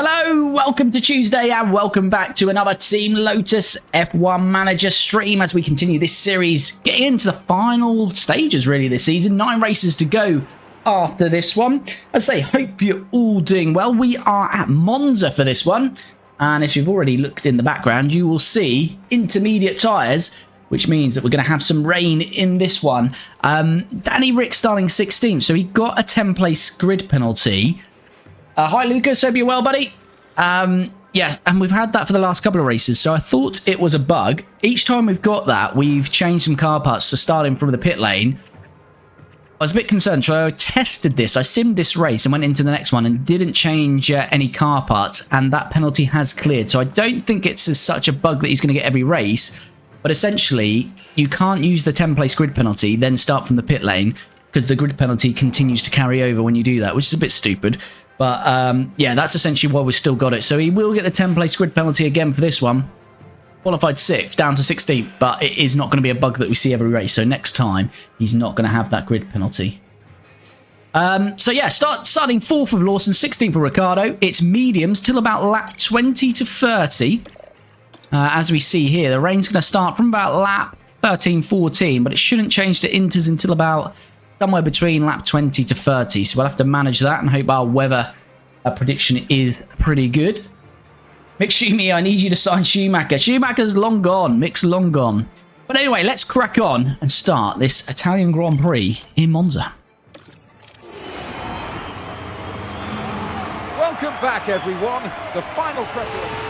Hello, welcome to Tuesday and welcome back to another Team Lotus F1 Manager stream as we continue this series, getting into the final stages really this season. 9 races to go after this one. As I say, hope you're all doing well. We are at Monza for this one, and if you've already looked in the background, you will see intermediate tyres, which means that we're going to have some rain in this one. Danny Rick starting 16th, so he got a 10-place grid penalty. Hi Lucas, hope you're well, buddy. Yes, and we've had that for the last couple of races, so I thought it was a bug. Each time we've got that, we've changed some car parts to start in from the pit lane. I was a bit concerned, so I tested this. I simmed this race and went into the next one and didn't change any car parts, and that penalty has cleared. So I don't think it's as such a bug that he's going to get every race, but essentially, you can't use the 10-place grid penalty, then start from the pit lane, because the grid penalty continues to carry over when you do that, which is a bit stupid. But yeah, that's essentially why we've still got it. So he will get the 10-place grid penalty again for this one. Qualified 6th, down to 16th, but it is not going to be a bug that we see every race. So next time, he's not going to have that grid penalty. So yeah, starting 4th of Lawson, 16th for Ricciardo. It's mediums till about lap 20 to 30. As we see here, the rain's going to start from about lap 13, 14, but it shouldn't change to inters until about somewhere between lap 20 to 30. So we'll have to manage that and hope our weather prediction is pretty good. Mick Schumi, I need you to sign Schumacher. Schumacher's long gone. Mick's long gone. But anyway, let's crack on and start this Italian Grand Prix in Monza. Welcome back, everyone. The final preparation.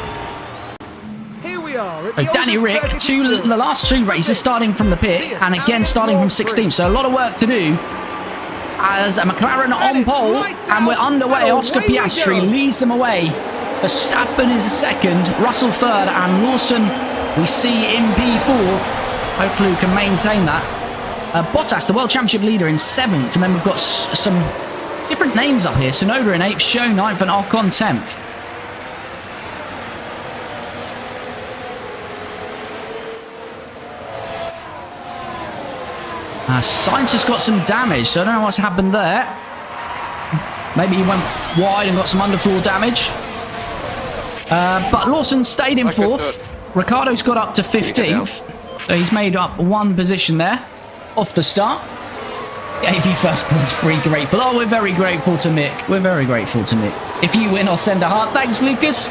Here we are. So Danny Rick, the last 2 races starting from the pit and again starting from 16th. So a lot of work to do as a McLaren on pole, and we're underway. Oscar Piastri leads them away. Verstappen is second, Russell third, and Lawson we see in P4. Hopefully we can maintain that. Bottas, the World Championship leader, in 7th, and then we've got some different names up here. Sonoda in 8th, Show 9th, and Ocon 10th. Sainz has got some damage, so I don't know what's happened there. Maybe he went wide and got some underfloor damage. But Lawson stayed in 4th. Ricciardo's got up to 15th. So he's made up 1 position there off the start. AV first place, pretty grateful. Oh, we're very grateful to Mick. We're very grateful to Mick. If you win, I'll send a heart. Thanks, Lucas.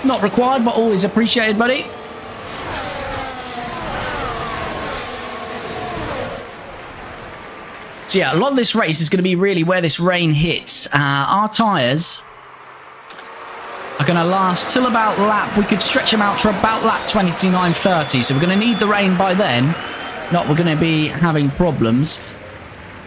Not required, but always appreciated, buddy. So yeah, a lot of this race is going to be really where this rain hits. Our tyres are going to last till about lap, we could stretch them out to about lap 29-30. So we're going to need the rain by then. Not we're going to be having problems.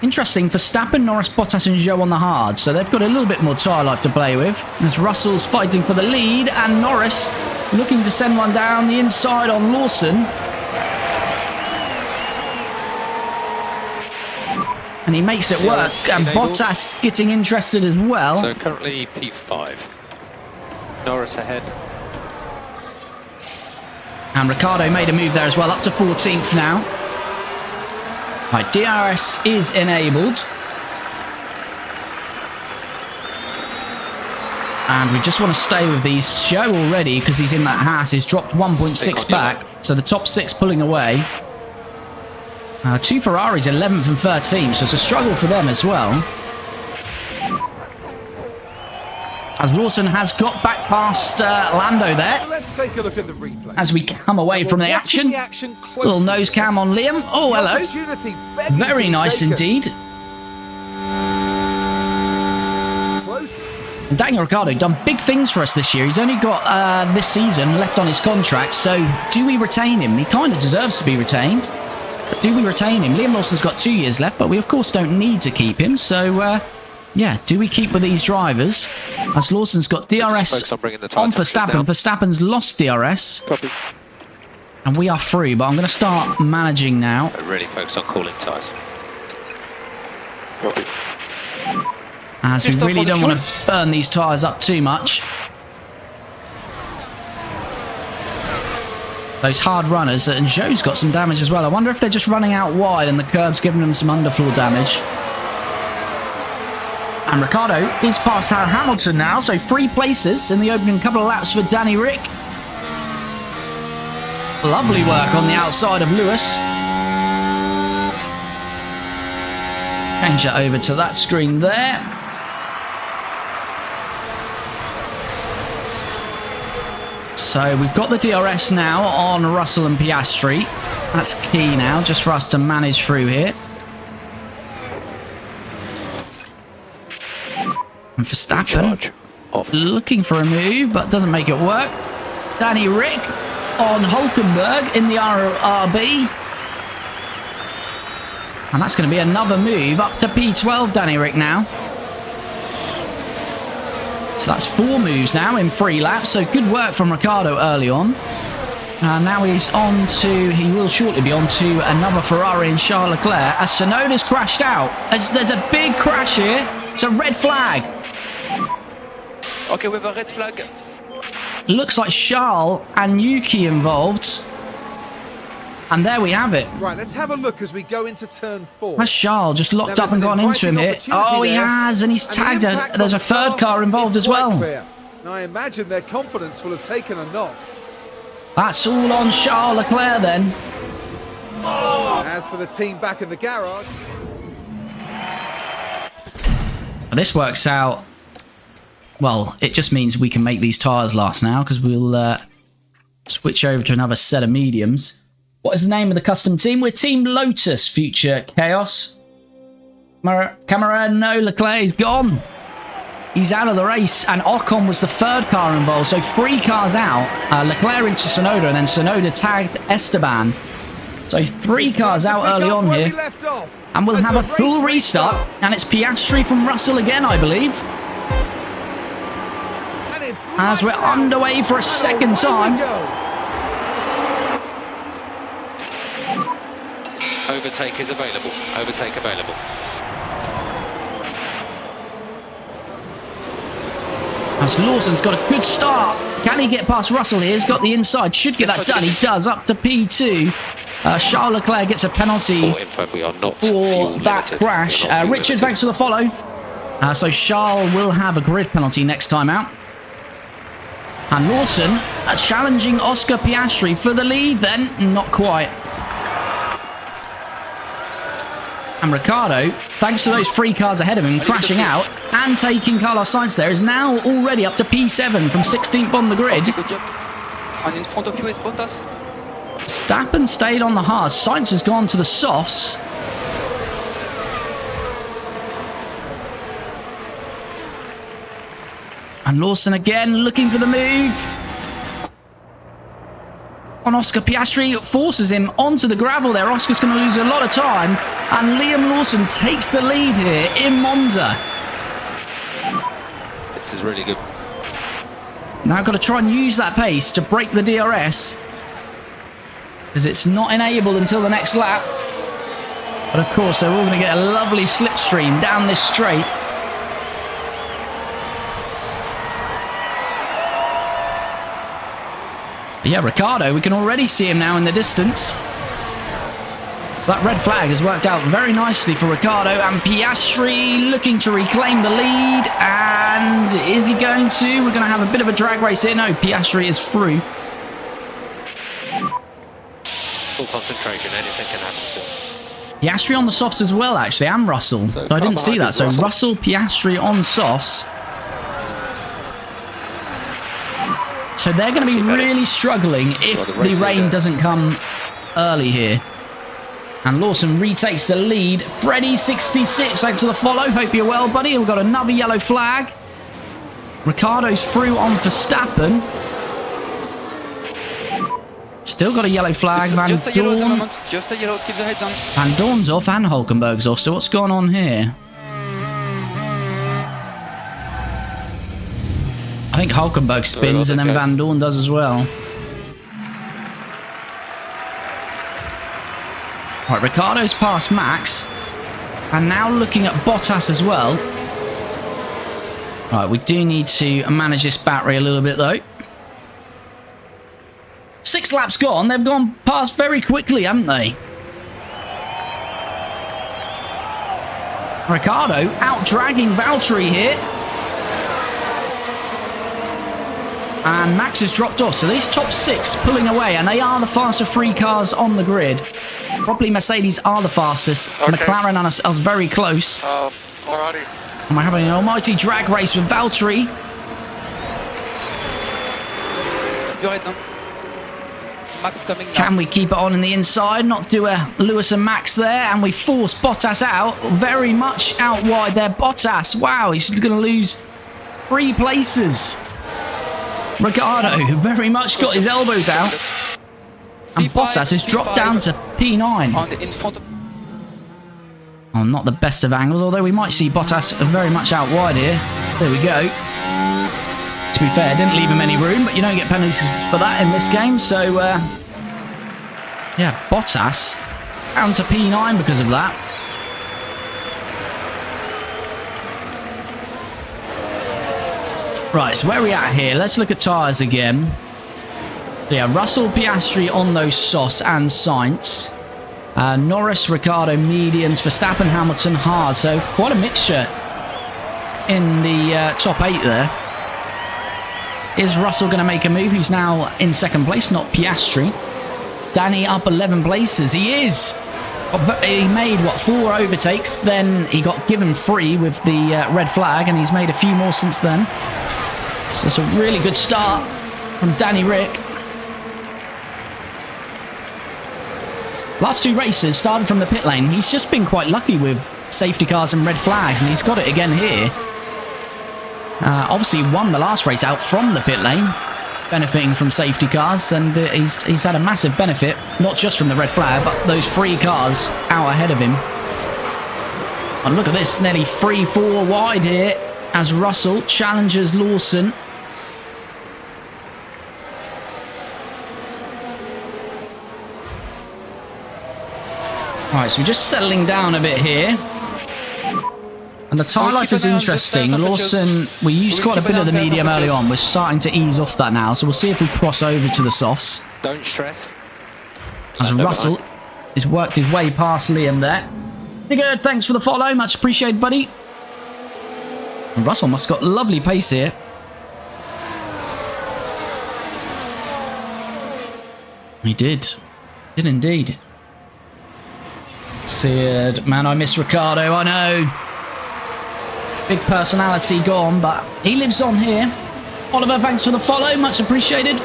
Interesting, Verstappen, Norris, Bottas and Zhou on the hard. So they've got a little bit more tyre life to play with. As Russell's fighting for the lead and Norris looking to send one down the inside on Lawson. And he makes it work, and Bottas getting interested as well. So currently P5. Norris ahead. And Ricciardo made a move there as well, up to 14th now. Right, DRS is enabled. And we just want to stay with these. Show already, because he's in that Haas, he's dropped 1.6 back. So the top 6 pulling away. 2 Ferraris, 11th and 13th, so it's a struggle for them as well. As Lawson has got back past Lando there. Let's take a look at the replay. As we come away from the action. Little nose cam on Liam. Oh, hello. Very nice indeed. And Daniel Ricciardo done big things for us this year. He's only got this season left on his contract, so do we retain him? He kind of deserves to be retained. But do we retain him? Liam Lawson's got 2 years left, but we of course don't need to keep him. So, yeah, do we keep with these drivers? As Lawson's got DRS on Verstappen. Verstappen's lost DRS. Copy. And we are through, but I'm going to start managing now. Really focus on cooling tyres. Copy. As we really don't want to burn these tyres up too much. Those hard runners, and Zhou's got some damage as well. I wonder if they're just running out wide and the curb's giving them some underfloor damage. And Ricciardo is past Hamilton now, so 3 places in the opening couple of laps for Danny Rick. Lovely work on the outside of Lewis. Change that over to that screen there. So we've got the DRS now on Russell and Piastri. That's key now, just for us to manage through here. And Verstappen looking for a move, but doesn't make it work. Danny Rick on Hulkenberg in the RB. And that's going to be another move up to P12, Danny Rick now. So that's 4 moves now in 3 laps. So good work from Ricciardo early on. And now he will shortly be on to another Ferrari and Charles Leclerc as Tsunoda's crashed out. There's a big crash here. It's a red flag. Okay, we have a red flag. Looks like Charles and Yuki involved. And there we have it. Right, let's have a look as we go into turn 4. Has Charles just locked up and gone into him here? Oh, he has, and he's tagged there's a third car involved as well. Now, I imagine their confidence will have taken a knock. That's all on Charles Leclerc then. As for the team back in the garage... This works out... Well, it just means we can make these tyres last now, because we'll switch over to another set of mediums. What is the name of the custom team? We're Team Lotus, Future Chaos. Camera, no, Leclerc is gone. He's out of the race, and Ocon was the 3rd car involved, so 3 cars out. Leclerc into Tsunoda, and then Tsunoda tagged Esteban. So 3 cars out early on here. And we'll have a full restart, and it's Piastri from Russell again, I believe. As we're underway for a second time. Overtake is available. Overtake available. As Lawson's got a good start. Can he get past Russell here? He's got the inside. Should get that done. He does. Up to P2. Charles Leclerc gets a penalty for that crash. Richard, thanks for the follow. So Charles will have a grid penalty next time out. And Lawson challenging Oscar Piastri for the lead then. Not quite. And Ricciardo, thanks to those 3 cars ahead of him crashing out and taking Carlos Sainz there, is now already up to P7 from 16th on the grid. Verstappen stayed on the hards. Sainz has gone to the softs. And Lawson again looking for the move. On Oscar Piastri, forces him onto the gravel there. Oscar's going to lose a lot of time. And Liam Lawson takes the lead here in Monza. This is really good. Now got to try and use that pace to break the DRS. Because it's not enabled until the next lap. But of course, they're all going to get a lovely slipstream down this straight. Yeah, Ricciardo, we can already see him now in the distance. So that red flag has worked out very nicely for Ricciardo. And Piastri looking to reclaim the lead. And is he going to? We're going to have a bit of a drag race here. No, Piastri is through. Full concentration, anything can happen still. Piastri on the softs as well, actually, and Russell. So I didn't see that. So Russell, Piastri on softs. So they're going to be really struggling if the rain doesn't come early here. And Lawson retakes the lead. Freddy66, thanks for the follow. Hope you're well, buddy. We've got another yellow flag. Ricciardo's through on Verstappen. Still got a yellow flag. Van Dorn. Just a yellow, keep the head down. Van Dorn's off and Hulkenberg's off. So what's going on here? I think Hulkenberg spins and then Van Dorn does as well. Right, Ricciardo's past Max. And now looking at Bottas as well. Right, we do need to manage this battery a little bit though. 6 laps gone. They've gone past very quickly, haven't they? Ricciardo out-dragging Valtteri here. And Max has dropped off. So these top 6 pulling away. And they are the faster 3 cars on the grid. Probably Mercedes are the fastest. Okay. McLaren are very close. Alrighty. And we're having an almighty drag race with Valtteri. You're right now. Max coming now. Can we keep it on in the inside? Not do a Lewis and Max there. And we force Bottas out. Very much out wide there. Bottas. Wow, he's going to lose 3 places. Ricciardo very much got his elbows out. And Bottas has dropped down to P9. Oh, not the best of angles, although we might see Bottas very much out wide here. There we go. To be fair, didn't leave him any room, but you don't get penalties for that in this game. So, yeah, Bottas down to P9 because of that. Right, so where are we at here? Let's look at tyres again. Yeah, Russell, Piastri on those Sauce and Sainz. Norris, Ricciardo, mediums, Verstappen, Hamilton, hard. So quite a mixture in the top 8 there. Is Russell going to make a move? He's now in 2nd place, not Piastri. Danny up 11 places. He is. He made, what, 4 overtakes. Then he got given 3 with the red flag, and he's made a few more since then. So it's a really good start from Danny Rick. Last 2 races started from the pit lane. He's just been quite lucky with safety cars and red flags, and he's got it again here. Obviously won the last race out from the pit lane, benefiting from safety cars, and he's had a massive benefit, not just from the red flag, but those 3 cars out ahead of him. And look at this, nearly 3-4 wide here as Russell challenges Lawson. Alright, so we're just settling down a bit here. And the tyre life is interesting. Lawson, we used quite a bit of the medium early on. We're starting to ease off that now. So we'll see if we cross over to the softs. Don't stress. As Russell has worked his way past Liam there. Good, thanks for the follow. Much appreciated, buddy. And Russell must have got lovely pace here. He did. Did indeed. Seared. Man, I miss Ricciardo, I know. Big personality gone, but he lives on here. Oliver, thanks for the follow. Much appreciated.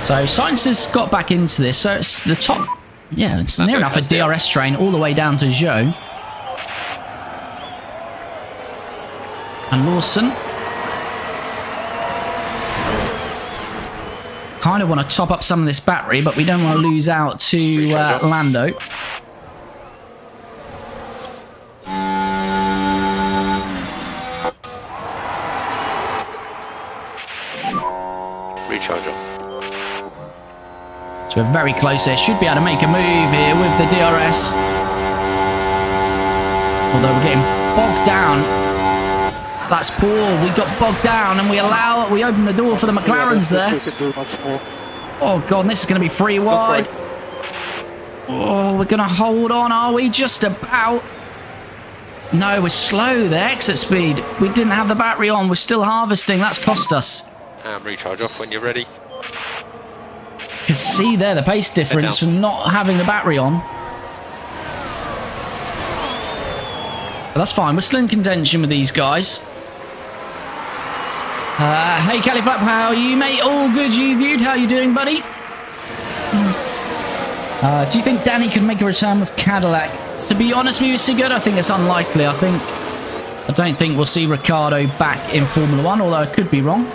So Sainz has got back into this. So it's the top. Yeah, it's near enough a DRS train all the way down to Zhou. And Lawson. Kind of want to top up some of this battery, but we don't want to lose out to Lando. Recharger. So we're very close here. Should be able to make a move here with the DRS. Although we're getting bogged down. That's poor. We got bogged down and we open the door for the McLarens there. We can do much more. Oh god, this is going to be 3 wide. Oh, we're going to hold on, are we? Just about. No, we're slow. The exit speed. We didn't have the battery on. We're still harvesting. That's cost us. Recharge off when you're ready. You can see there the pace difference from not having the battery on. But that's fine. We're still in contention with these guys. Hey, Califlap, how are you, mate? All good, you viewed. How you doing, buddy? Do you think Danny could make a return with Cadillac? To be honest with you, Sigurd, I think it's unlikely. I don't think we'll see Ricciardo back in Formula 1, although I could be wrong.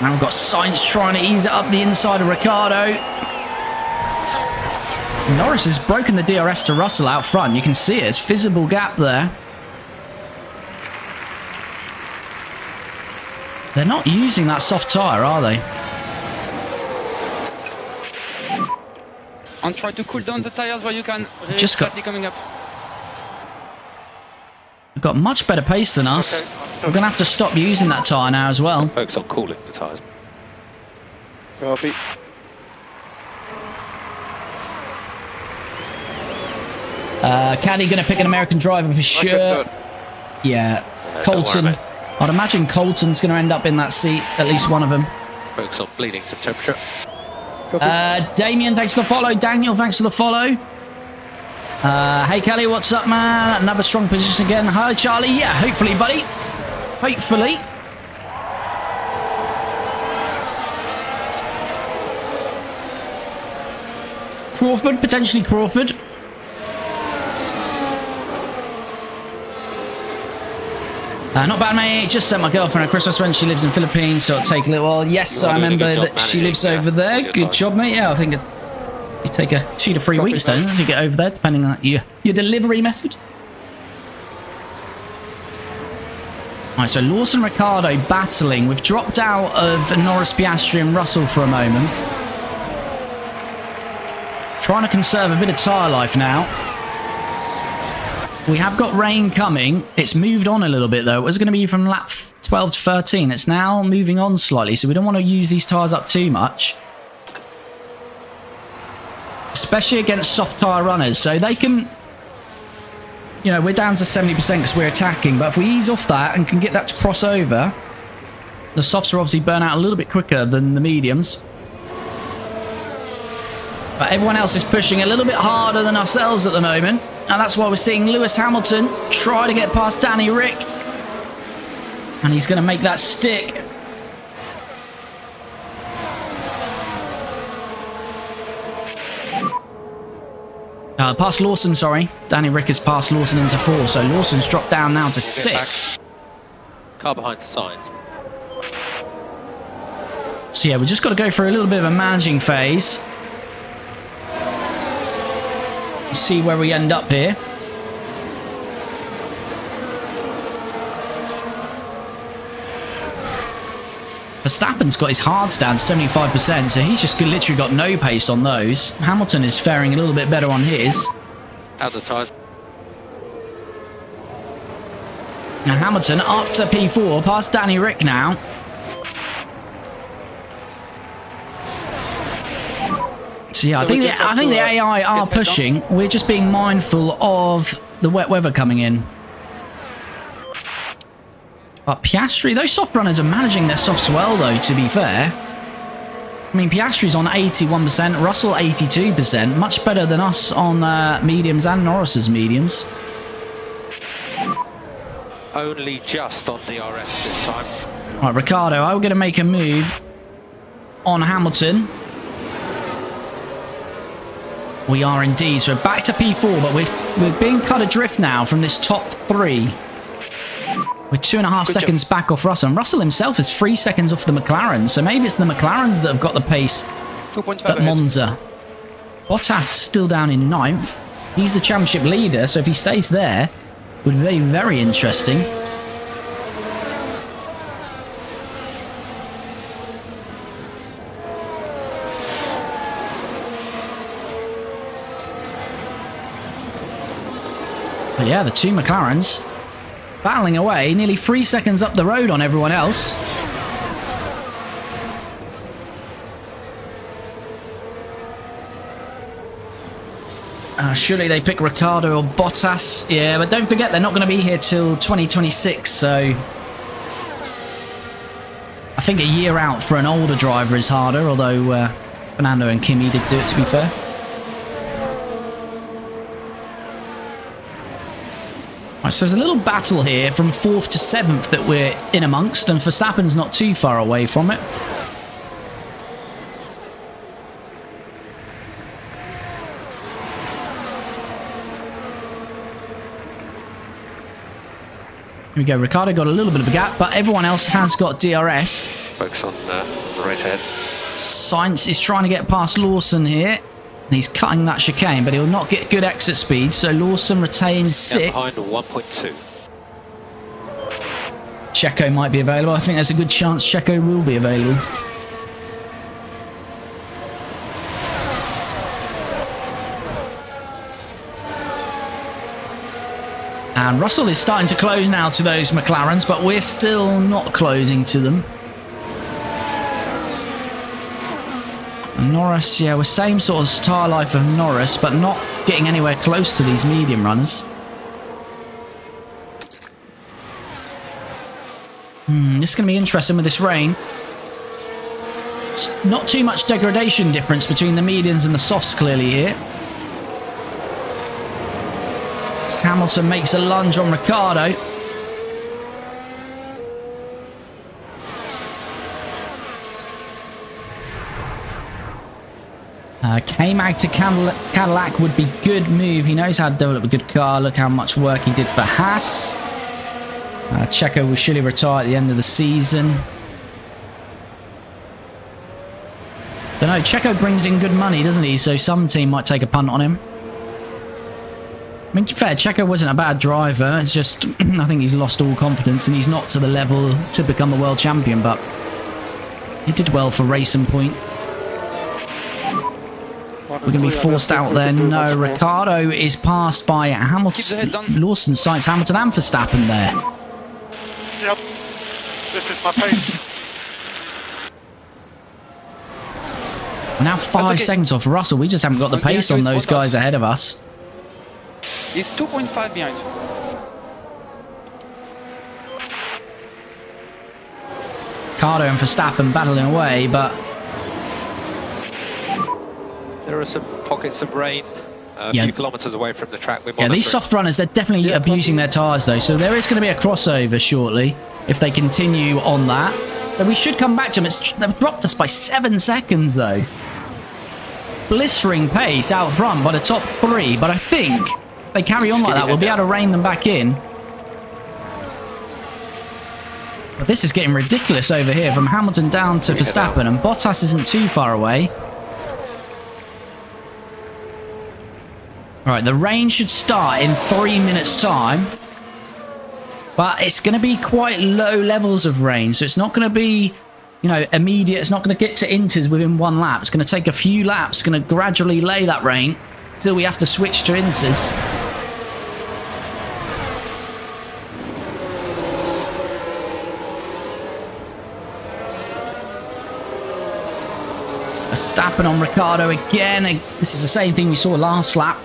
Now we've got Sainz trying to ease it up the inside of Ricciardo. Norris has broken the DRS to Russell out front. You can see it. It's a visible gap there. They're not using that soft tyre, are they? And try to cool down the tyres while you can. Just got coming up. got much better pace than us. We're going to have to stop using that tyre now as well. Focus on cooling the tyres. Copy. Caddy going to pick an American driver for sure. Yeah, Colton. I'd imagine Colton's going to end up in that seat, at least one of them. Focus on bleeding some temperature. Damien, thanks for the follow. Daniel, thanks for the follow. Hey Kelly, what's up, man? Another strong position again. Hi Charlie. Yeah, hopefully, buddy. Hopefully. Crawford, potentially Crawford. Not bad, mate. Just sent my girlfriend a Christmas when she lives in Philippines, so it'll take a little while. Yes, I remember that she lives over there. Good job, mate. Yeah, I think you take 2 to 3 weeks, don't you, to get over there, depending on your delivery method. Right, so Lawson, Ricciardo battling. We've dropped out of Norris, Piastri and Russell for a moment. Trying to conserve a bit of tyre life now. We have got rain coming. It's moved on a little bit, though. It was going to be from lap 12 to 13. It's now moving on slightly, so we don't want to use these tyres up too much. Especially against soft tyre runners. So they can... You know, we're down to 70% because we're attacking, but if we ease off that and can get that to cross over, the softs are obviously burn out a little bit quicker than the mediums. But everyone else is pushing a little bit harder than ourselves at the moment. And that's why we're seeing Lewis Hamilton try to get past Danny Rick. And he's going to make that stick. Past Lawson, sorry. Danny Rick has passed Lawson into 4. So Lawson's dropped down now to 6. Car behind the signs. So yeah, we've just got to go through a little bit of a managing phase. See where we end up here. Verstappen's got his hards down to 75%, so he's just literally got no pace on those. Hamilton is faring a little bit better on his. Out the tyres. Now Hamilton up to P4, past Danny Rick now. So yeah, I think the AI are pushing. We're just being mindful of the wet weather coming in. But Piastri, those soft runners are managing their softs well, though, to be fair. I mean, Piastri's on 81%, Russell 82%. Much better than us on mediums and Norris's mediums. Only just on DRS this time. Right, Ricciardo, I'm going to make a move on Hamilton. We are indeed. So we're back to P4, but we're being cut adrift now from this top 3. We're 2.5 seconds back off Russell. And Russell himself is 3 seconds off the McLaren. So maybe it's the McLarens that have got the pace at Monza. Bottas still down in 9th. He's the championship leader, so if he stays there, it would be very interesting. But yeah, the 2 McLarens battling away, nearly 3 seconds up the road on everyone else. Surely they pick Ricciardo or Bottas. Yeah, but don't forget, they're not going to be here till 2026, so... I think a year out for an older driver is harder, although Fernando and Kimi did do it, to be fair. Right, so there's a little battle here from 4th to 7th that we're in amongst, and Verstappen's not too far away from it. Here we go, Ricciardo got a little bit of a gap, but everyone else has got DRS. Focus on the race ahead. Sainz is trying to get past Lawson here. He's cutting that chicane, but he'll not get good exit speed, so Lawson retains 6th. Behind 1.2. Checo might be available. I think there's a good chance Checo will be available. And Russell is starting to close now to those McLarens, but we're still not closing to them. Norris, yeah, we're same sort of tyre life of Norris, but not getting anywhere close to these medium runners. This is going to be interesting with this rain. It's not too much degradation difference between the mediums and the softs clearly here. As Hamilton makes a lunge on Ricciardo. K-Mag to Cadillac would be good move. He knows how to develop a good car. Look how much work he did for Haas. Checo will surely retire at the end of the season. Don't know, Checo brings in good money, doesn't he? So some team might take a punt on him. I mean, to be fair, Checo wasn't a bad driver. It's just, I think he's lost all confidence and he's not to the level to become a world champion, but he did well for Racing Point. We're going to be forced out there. No, Ricciardo is passed by Hamilton. Lawson, Sainz, Hamilton and Verstappen there. Yep, this is my pace. We're now 5 seconds off Russell. We just haven't got the pace on those guys ahead of us. He's 2.5 behind. Ricciardo and Verstappen battling away, but There are some pockets of rain a few kilometres away from the track. Yeah, these soft runners, they're definitely abusing their tyres though, so there is going to be a crossover shortly if they continue on that. But we should come back to them. They've dropped us by 7 seconds though. Blistering pace out front by the top 3, but I think if they carry on like that, we'll be able to rein them back in. But this is getting ridiculous over here from Hamilton down to Verstappen, and Bottas isn't too far away. Alright, the rain should start in 3 minutes time. But it's going to be quite low levels of rain, so it's not going to be, you know, immediate. It's not going to get to inters within 1 lap. It's going to take a few laps. It's going to gradually lay that rain till we have to switch to inters. Verstappen on Ricciardo again. This is the same thing we saw last lap.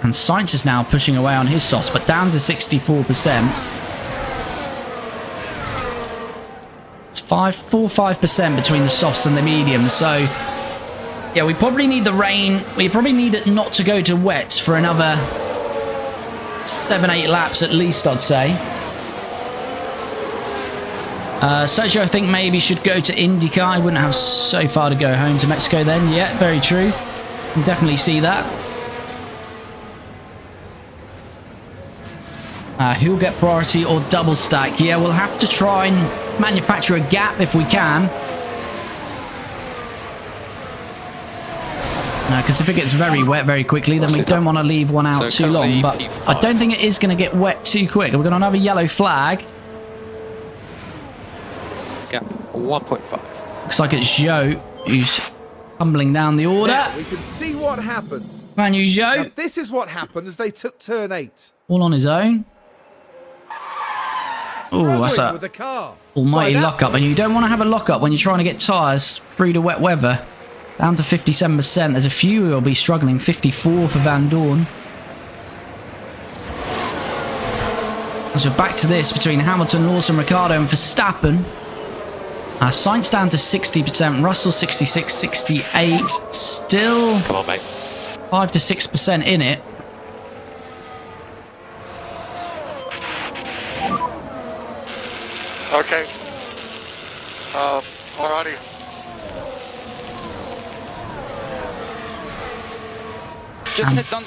And Sainz is now pushing away on his softs, but down to 64%. It's 4-5% between the softs and the mediums. So, yeah, we probably need the rain. We probably need it not to go to wets for another 7-8 laps at least, I'd say. Sergio, I think maybe should go to IndyCar. I wouldn't have so far to go home to Mexico then. Yeah, very true. Can definitely see that. Who'll get priority or double stack? Yeah, we'll have to try and manufacture a gap if we can. No, because if it gets very wet very quickly, then we don't want to leave one out too long. But I don't think it is going to get wet too quick. We've got another yellow flag. Gap 1.5. Looks like it's Joe who's tumbling down the order. Now we can see what happened. Man, you Joe. Now, this is what happened as they took turn 8. All on his own. Oh, that's a almighty lockup, and you don't want to have a lockup when you're trying to get tyres through the wet weather. Down to 57%. There's a few who will be struggling. 54 for Van Dorn. So back to this between Hamilton, Lawson, Ricciardo, and Verstappen. Sainz down to 60%. Russell 66, 68. Still, come on, mate. 5 to 6% in it. Okay. Alrighty. Just hit done.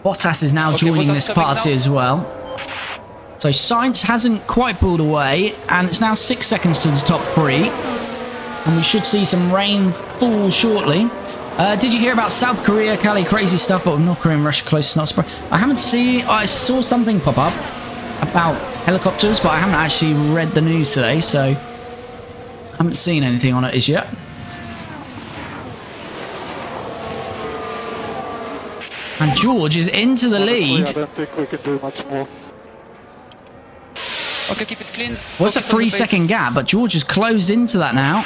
Bottas is now joining this party as well. So Sainz hasn't quite pulled away, and it's now 6 seconds to the top 3. And we should see some rain fall shortly. Did you hear about South Korea? Cali crazy stuff, but North Korean Russia close. Not surprised. I saw something pop up about helicopters, but I haven't actually read the news today, so I haven't seen anything on it as yet. And George is into the Honestly, lead. I don't think we can do much more. Okay, keep it clean. What's a Focus on the 3-second gap, but George has closed into that now.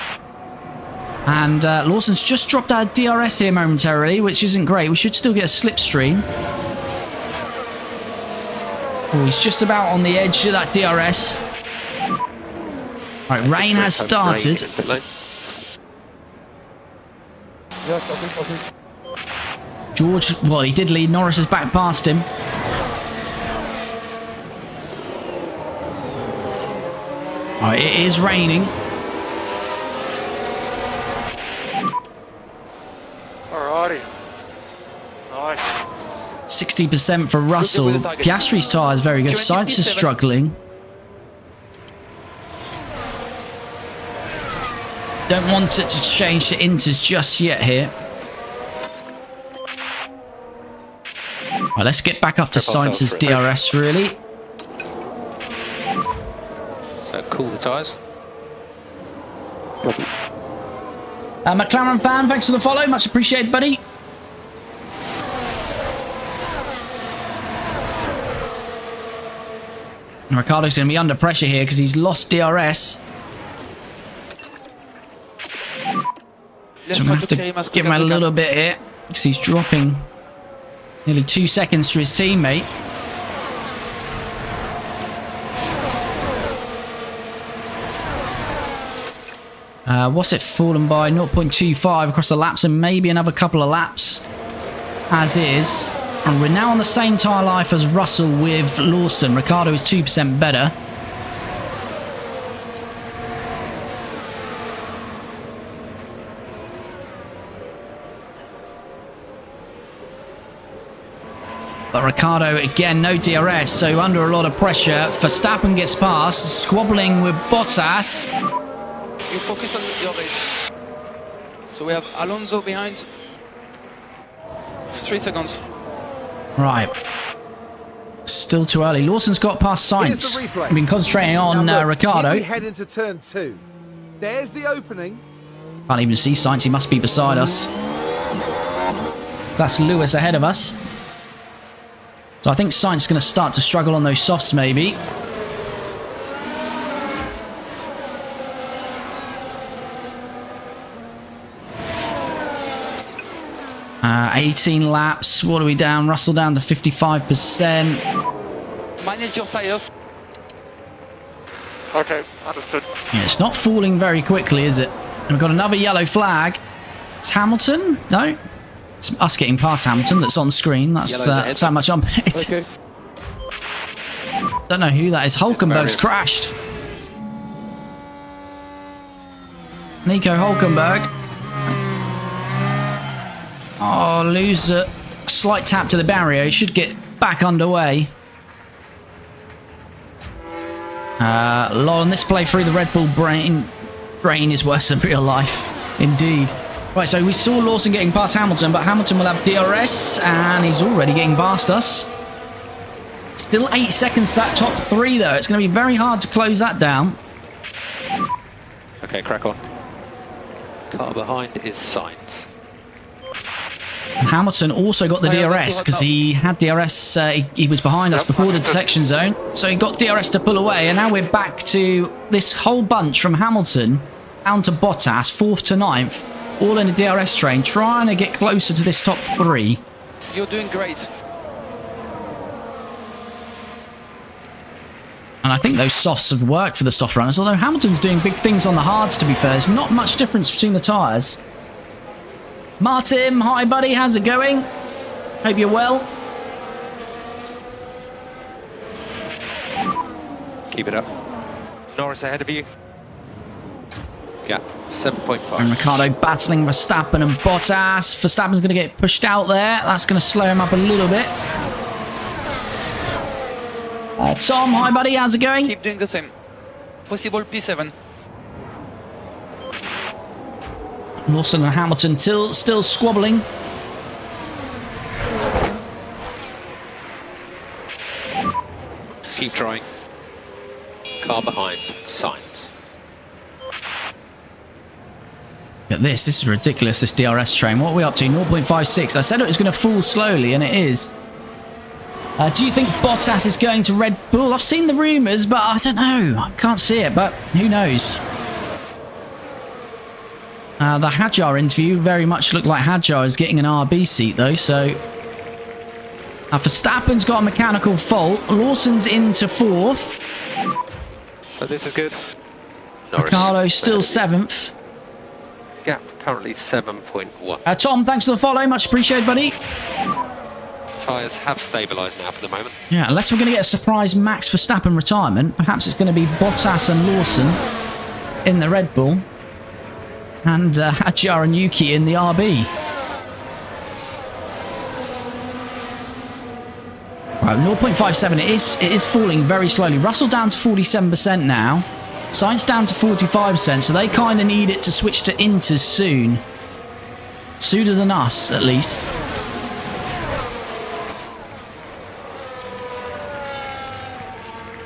And Lawson's just dropped out of DRS here momentarily, which isn't great. We should still get a slipstream. Oh, he's just about on the edge of that DRS. Right, rain has started. George, well, he did lead. Norris is back past him. Oh, it is raining. Alrighty. Nice. 60% for Russell. with the targets. Piastri's tyre is very good. 20 Sainz is P7. struggling. Don't want it to change to inters just yet here. Right, let's get back up to Sainz's DRS, really. So cool the tyres. McLaren fan, thanks for the follow. Much appreciated, buddy. Ricciardo's going to be under pressure here because he's lost DRS. So I'm going to have to give him a little bit here because he's dropping nearly 2 seconds to his teammate. What's it fallen by? 0.25 across the laps and maybe another couple of laps as is. And we're now on the same tyre life as Russell with Lawson. Ricciardo is 2% better. But Ricciardo, again, no DRS, so under a lot of pressure. Verstappen gets past, squabbling with Bottas. You focus on your race. So we have Alonso behind. 3 seconds. Right. Still too early. Lawson's got past Here's Sainz. the replay. Been concentrating on Now look, Ricciardo. here we head into turn 2. There's the opening. Can't even see Sainz. He must be beside us. That's Lewis ahead of us. So I think Sainz is going to start to struggle on those softs, maybe. Uh, 18 laps. What are we down? Russell down to 55%. Manage your tires. Okay, understood. Yeah, it's not falling very quickly, is it? And we've got another yellow flag. It's Hamilton? No. It's us getting past Hamilton that's on screen. That's how much I'm paid. Okay. Don't know who that is. Hulkenberg's crashed. Nico Hulkenberg. Oh, lose a slight tap to the barrier. He should get back underway. On this playthrough, the Red Bull brain is worse than real life. Indeed. Right, so we saw Lawson getting past Hamilton, but Hamilton will have DRS, and he's already getting past us. Still 8 seconds to that top 3, though. It's going to be very hard to close that down. Okay, crack on. Car behind is Sainz. And Hamilton also got the DRS because he had DRS. He was behind us before the detection zone, so he got DRS to pull away. And now we're back to this whole bunch from Hamilton down to Bottas, 4th to 9th, all in a DRS train, trying to get closer to this top 3. You're doing great. And I think those softs have worked for the soft runners, although Hamilton's doing big things on the hards, to be fair. There's not much difference between the tyres. Martin, hi buddy, how's it going? Hope you're well. Keep it up. Norris ahead of you. Gap 7.5. And Ricciardo battling Verstappen and Bottas. Verstappen's going to get pushed out there. That's going to slow him up a little bit. Tom, hi buddy, how's it going? Keep doing the same. Possible P7. Lawson and Hamilton still squabbling. Keep trying. Car behind, Sainz. Look at this. This is ridiculous, this DRS train. What are we up to? 0.56. I said it was going to fall slowly, and it is. Do you think Bottas is going to Red Bull? I've seen the rumours, but I don't know. I can't see it, but who knows? The Hadjar interview very much looked like Hadjar is getting an RB seat, though, so... Verstappen's got a mechanical fault. Lawson's into 4th. So this is good. Norris Ricciardo still 7th. Gap currently 7.1. Tom, thanks for the follow. Much appreciated, buddy. Tyres have stabilised now for the moment. Yeah, unless we're going to get a surprise Max Verstappen retirement, perhaps it's going to be Bottas and Lawson in the Red Bull, and Hadjar and Yuki in the RB. Right, 0.57. It is falling very slowly. Russell down to 47% now. Sainz down to 45%, so they kind of need it to switch to Inters soon. Sooner than us, at least.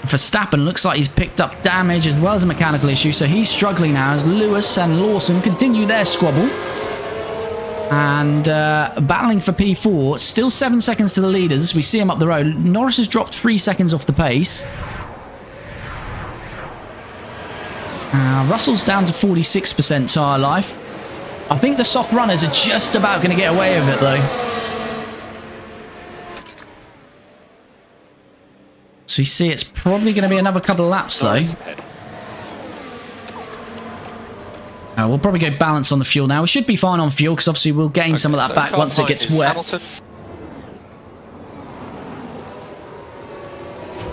Verstappen looks like he's picked up damage as well as a mechanical issue, so he's struggling now as Lewis and Lawson continue their squabble. And battling for P4, still 7 seconds to the leaders. We see him up the road. Norris has dropped 3 seconds off the pace. Russell's down to 46% tyre life. I think the soft runners are just about going to get away with it, though. So you see it's probably going to be another couple of laps, though. We'll probably go balance on the fuel now. We should be fine on fuel, because obviously we'll gain some of that back once it gets wet. Hamilton.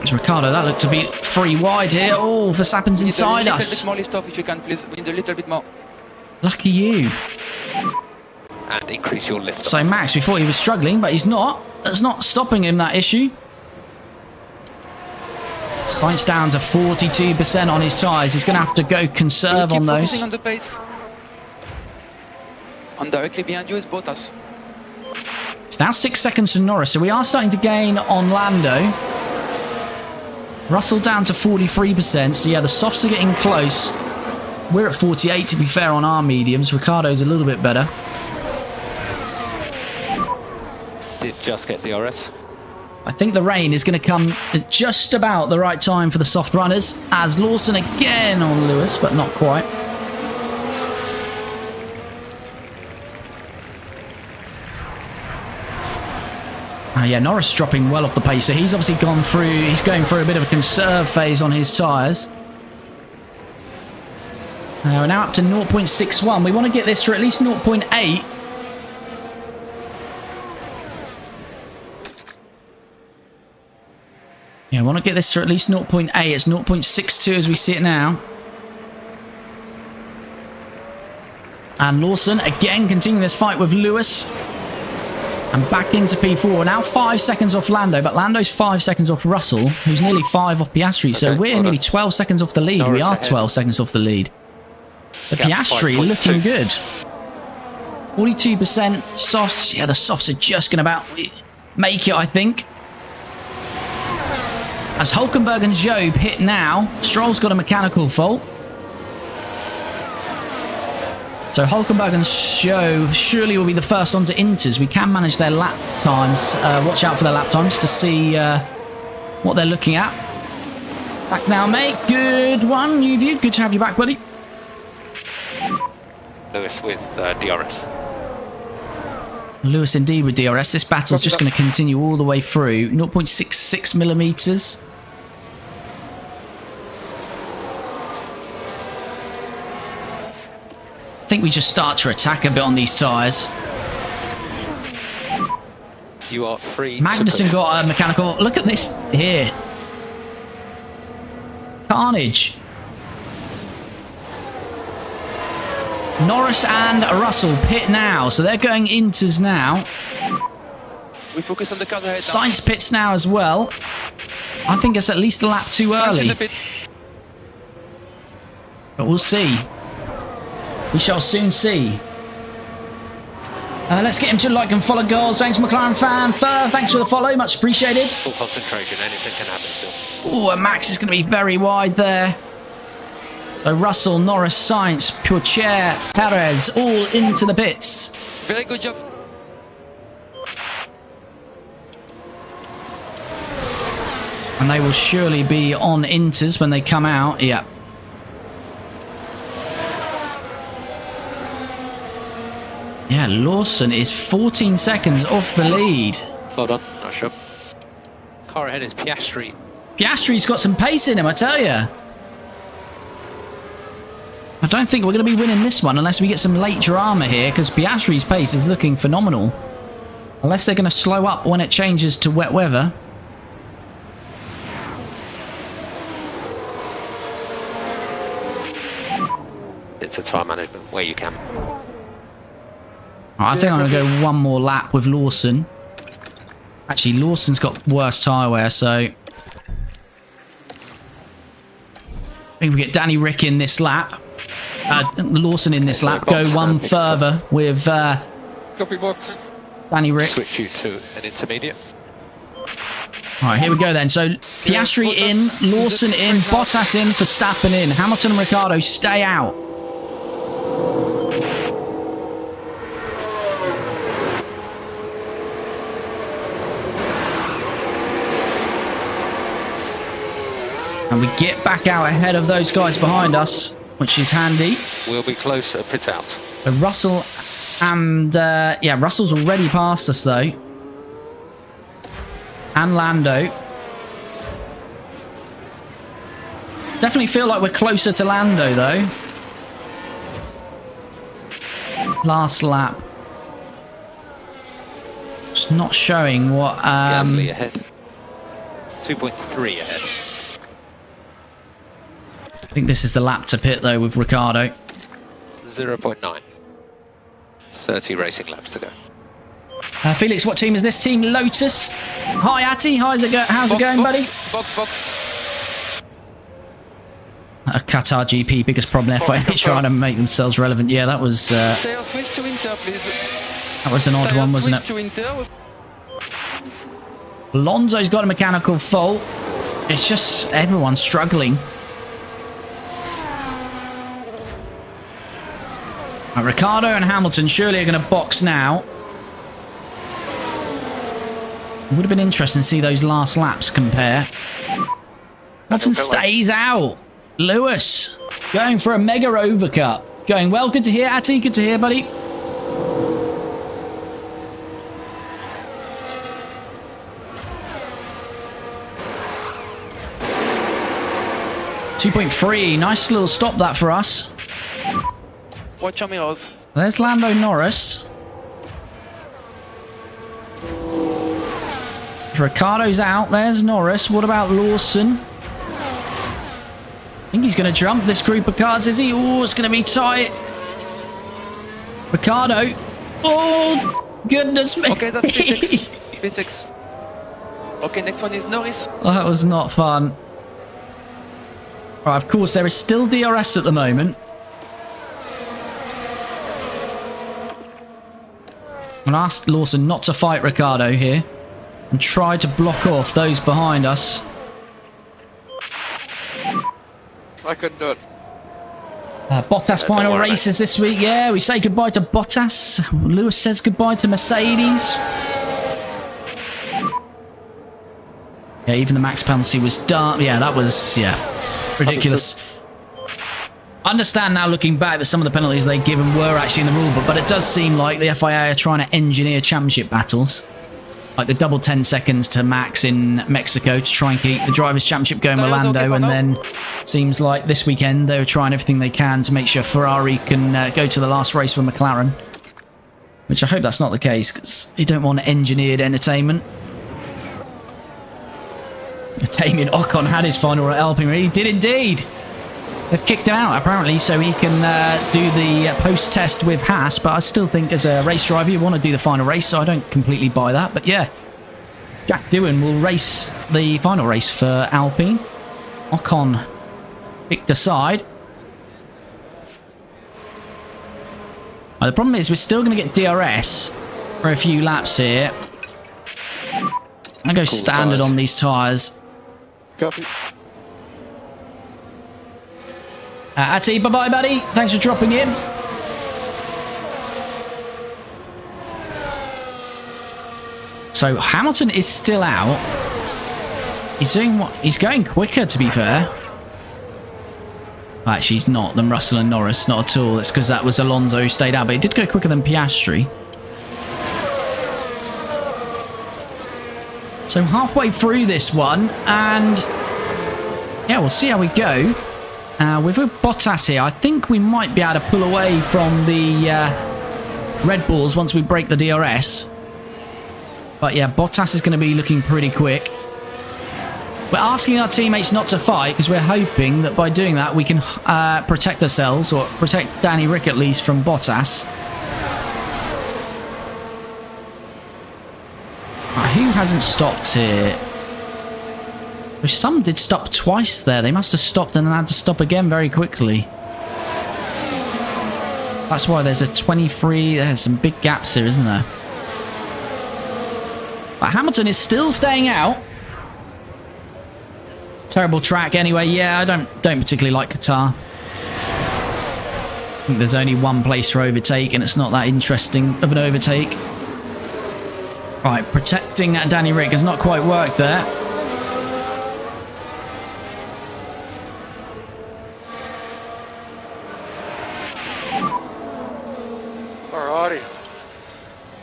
It's Ricciardo, that looked to be free wide here. Oh, Verstappen's inside us. A little bit more lift off if you can, please. Wind a little bit more. Lucky you. And increase your lift. So Max, we thought he was struggling, but he's not. That's not stopping him, that issue. Sainz down to 42% on his tyres. He's going to have to go conserve on those. Keep focusing on the pace. And directly behind you is Bottas. It's now 6 seconds to Norris, so we are starting to gain on Lando. Russell down to 43%, so yeah, the softs are getting close. We're at 48 to be fair on our mediums. Ricciardo's a little bit better. Did just get DRS. I think the rain is going to come at just about the right time for the soft runners, as Lawson again on Lewis, but not quite. Yeah, Norris dropping well off the pace, so he's obviously gone through, he's going through a bit of a conserve phase on his tyres. We're now up to 0.61. We want to get this to at least 0.8. Yeah, I want to get this to at least 0.8. It's 0.62 as we see it now. And Lawson again continuing this fight with Lewis. And back into P4. Now 5 seconds off Lando, but Lando's 5 seconds off Russell, who's nearly 5 off Piastri. So we're nearly 12 seconds off the lead. Norris we are ahead. 12 seconds off the lead. The Piastri looking good. 42% softs. Yeah, the softs are just going to about make it, I think. As Hulkenberg and Job hit now, Stroll's got a mechanical fault. So Hulkenberg and Job surely will be the first onto Inters. We can manage their lap times. Watch out for their lap times to see what they're looking at. Back now, mate. Good one, you viewed. Good to have you back, buddy. Lewis with DRS. Lewis indeed with DRS. This battle's just going to continue all the way through. 0.66 millimeters. I think we just start to attack a bit on these tyres. You are free. Magnussen got a mechanical. Look at this here. Carnage. Norris and Russell pit now, so they're going Inters now. We focus on the car ahead. Sainz pits now as well. I think it's at least a lap too Sainz in early. the pits. But we'll see. We shall soon see. Let's get him to like and follow goals. Thanks, McLaren fan. Thanks for the follow. Much appreciated. Full concentration. Anything can happen still. Oh, and Max is going to be very wide there. So Russell, Norris, Sainz, Pourchaire, Perez, all into the pits. Very good job. And they will surely be on inters when they come out. Yeah. Yeah, Lawson is 14 seconds off the lead. Hold on, not sure. Car ahead is Piastri. Piastri's got some pace in him, I tell you. I don't think we're going to be winning this one unless we get some late drama here, because Piastri's pace is looking phenomenal. Unless they're going to slow up when it changes to wet weather. It's a time management where you can. I think I'm going to go one more lap with Lawson. Actually, Lawson's got worse tyre wear, so... I think we get Danny Rick in this lap. Lawson in this lap. Go one further with Copy box. Danny Rick. Switch you to an intermediate. Alright, here we go then. So, Piastri in, Lawson in, Bottas in, Verstappen in. Hamilton and Ricciardo stay out. And we get back out ahead of those guys behind us, which is handy. We'll be close at pit out. Russell and... yeah, Russell's already past us, though. And Lando. Definitely feel like we're closer to Lando, though. Last lap. Just not showing what... Gasly ahead. 2.3 ahead. I think this is the lap to pit, though, with Ricciardo. 0.9. 30 racing laps to go. Felix, what team is this? Team Lotus. Hi, Atty. How's it going, buddy? Box. Qatar GP, biggest problem FIA trying to make themselves relevant. Yeah, that was... Tail switch to Inter, please. that was an odd one, wasn't it? To Inter. Alonso's got a mechanical fault. It's just everyone's struggling. Ricciardo and Hamilton surely are going to box now. It would have been interesting to see those last laps compare. Hamilton stays out. Lewis going for a mega overcut. Going well. Good to hear, Atty. Good to hear, buddy. .3. Nice little stop that for us. Watch your mirrors. There's Lando Norris. Ricciardo's out. There's Norris. What about Lawson? I think he's going to jump this group of cars, is he? Oh, it's going to be tight. Ricciardo. Oh, goodness me. Okay, that's P6. P6. Okay, next one is Norris. Oh, that was not fun. Right, of course, there is still DRS at the moment. And asked Lawson not to fight Ricciardo here and try to block off those behind us. I couldn't do it. Bottas final races this week. Yeah, we say goodbye to Bottas. Lewis says goodbye to Mercedes. Yeah, even the max penalty was done. Yeah, that was, ridiculous. I understand now looking back that some of the penalties they given were actually in the rule book, but it does seem like the FIA are trying to engineer championship battles. Like the double 10 seconds to Max in Mexico to try and keep the Drivers' Championship going with Lando, and then seems like this weekend they were trying everything they can to make sure Ferrari can go to the last race with McLaren. Which I hope that's not the case, because you don't want engineered entertainment. Damien Ocon had his final at Alpine. He did indeed. They've kicked him out, apparently, so he can do the post-test with Haas, but I still think as a race driver you want to do the final race, so I don't completely buy that. But yeah, Jack Doohan will race the final race for Alpine. Ocon picked aside. The problem is we're still going to get DRS for a few laps here. I go standard on these tyres. Copy. Atty, bye-bye, buddy. Thanks for dropping in. So Hamilton is still out. He's doing what? He's going quicker, to be fair. Actually, he's not than Russell and Norris, not at all. It's because that was Alonso who stayed out, but he did go quicker than Piastri. So halfway through this one, and yeah, we'll see how we go. With Bottas here, I think we might be able to pull away from the Red Bulls once we break the DRS. But yeah, Bottas is going to be looking pretty quick. We're asking our teammates not to fight because we're hoping that by doing that we can protect ourselves, or protect Danny Rick at least, from Bottas. Who hasn't stopped here? Well, some did stop twice there. They must have stopped and then had to stop again very quickly. That's why there's a 23. There's some big gaps here, isn't there? But Hamilton is still staying out. Terrible track anyway. Yeah, I don't particularly like Qatar. I think there's only one place for overtake, and it's not that interesting of an overtake. Right, protecting Danny Rick has not quite worked there. Alrighty.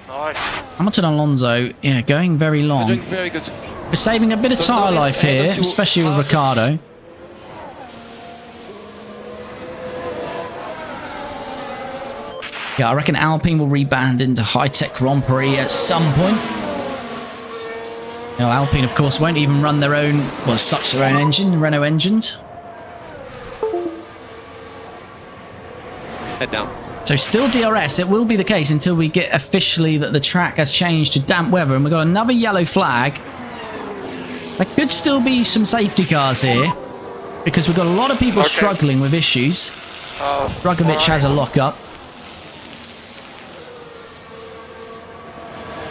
Nice. Hamilton and Alonso, yeah, going very long. They're doing very good. We're saving a bit of tyre life here, especially with Ricciardo. Yeah, I reckon Alpine will rebound into high-tech Grand Prix at some point. You know, Alpine, of course, won't even run their own, well, such their own engine, Renault engines. Head down. So still DRS, it will be the case until we get officially that the track has changed to damp weather, and we've got another yellow flag. There could still be some safety cars here, because we've got a lot of people struggling with issues. Dragovic has a lock-up.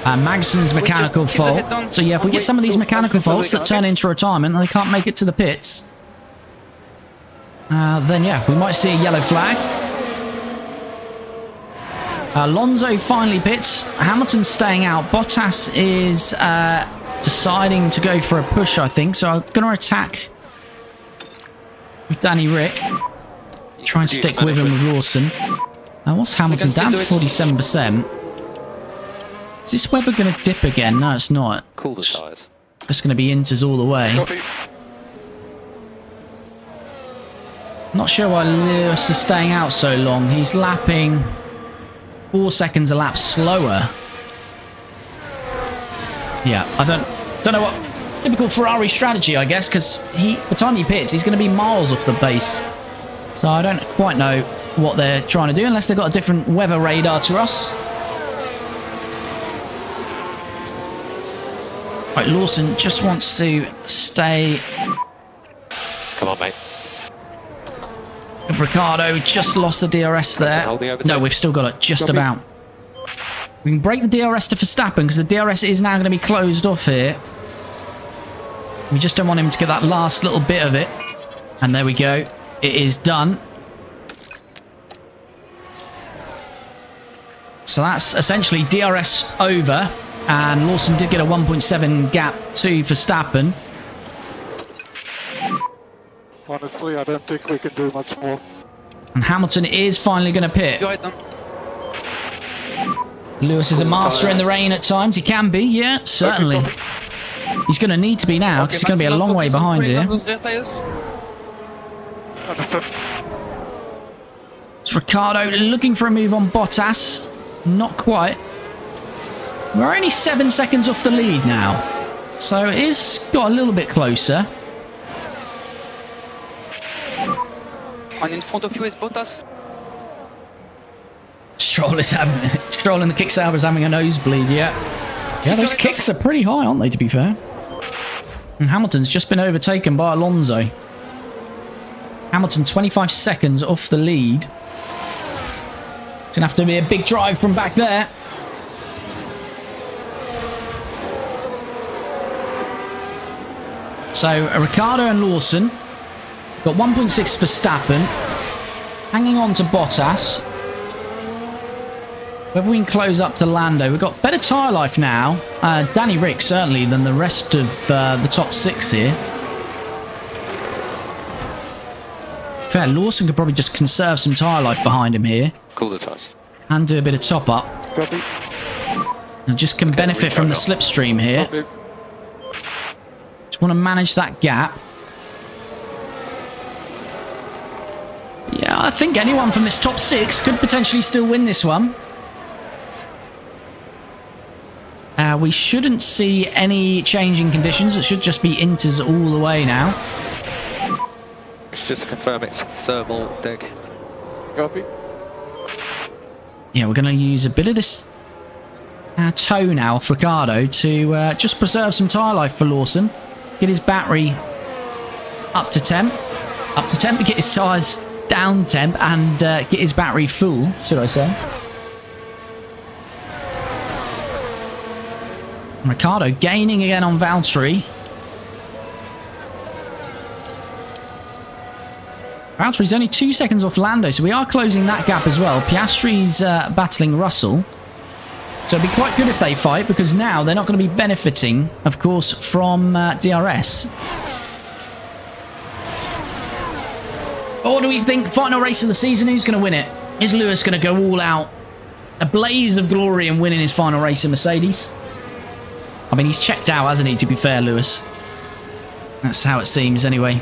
Magson's mechanical fault. So yeah, if we get some of these mechanical faults that turn into retirement and they can't make it to the pits, then yeah, we might see a yellow flag. Alonso finally pits. Hamilton's staying out. Bottas is deciding to go for a push, I think. So I'm going to attack with Danny Rick. Try and stick with him with Lawson. What's Hamilton? Down to 47%. Is this weather going to dip again? No, it's not. Cool the tyres. It's going to be inters all the way. Copy. Not sure why Lewis is staying out so long. He's lapping 4 seconds a lap slower. Yeah, I don't know what. Typical Ferrari strategy, I guess, because by the time he pits, he's going to be miles off the base. So I don't quite know what they're trying to do, unless they've got a different weather radar to us. Right, Lawson just wants to stay. Come on, mate. If Ricciardo just lost the DRS there. No, we've still got it, just about. We can break the DRS to Verstappen, because the DRS is now going to be closed off here. We just don't want him to get that last little bit of it. And there we go. It is done. So that's essentially DRS over. And Lawson did get a 1.7 gap to Verstappen. Honestly, I don't think we can do much more. And Hamilton is finally going to pit. Go ahead now. Lewis is a master in the rain at times. He can be, yeah, certainly. He's going to need to be now, because he's going to be a long way behind here. It's Ricciardo looking for a move on Bottas. Not quite. We're only 7 seconds off the lead now. So it is got a little bit closer. And in front of you is Bottas. Stroll in the kick saber is having a nosebleed, yeah. Yeah, those kicks are pretty high, aren't they, to be fair? And Hamilton's just been overtaken by Alonso. Hamilton 25 seconds off the lead. It's gonna have to be a big drive from back there. So Ricciardo and Lawson got 1.6 Verstappen, hanging on to Bottas. Whether we can close up to Lando. We've got better tyre life now. Danny Rick, certainly, than the rest of the top 6 here. Fair, Lawson could probably just conserve some tyre life behind him here. Cool the tyres. And do a bit of top up. Copy. And just can benefit from the slipstream here. Copy. Just want to manage that gap. Yeah, I think anyone from this top 6 could potentially still win this one. We shouldn't see any change in conditions. It should just be inters all the way now. It's just to confirm it's thermal dig. Copy. Yeah, we're going to use a bit of this tow now for Ricciardo to just preserve some tyre life for Lawson. Get his battery up to temp. Up to temp, get his tyres down temp and get his battery full, should I say. Ricciardo gaining again on Valtteri. Valtteri's only 2 seconds off Lando, so we are closing that gap as well. Piastri's battling Russell. So it'd be quite good if they fight, because now they're not going to be benefiting, of course, from DRS. But what do we think? Final race of the season, who's going to win it? Is Lewis going to go all out? A blaze of glory and winning his final race in Mercedes? I mean, he's checked out, hasn't he, to be fair, Lewis? That's how it seems, anyway.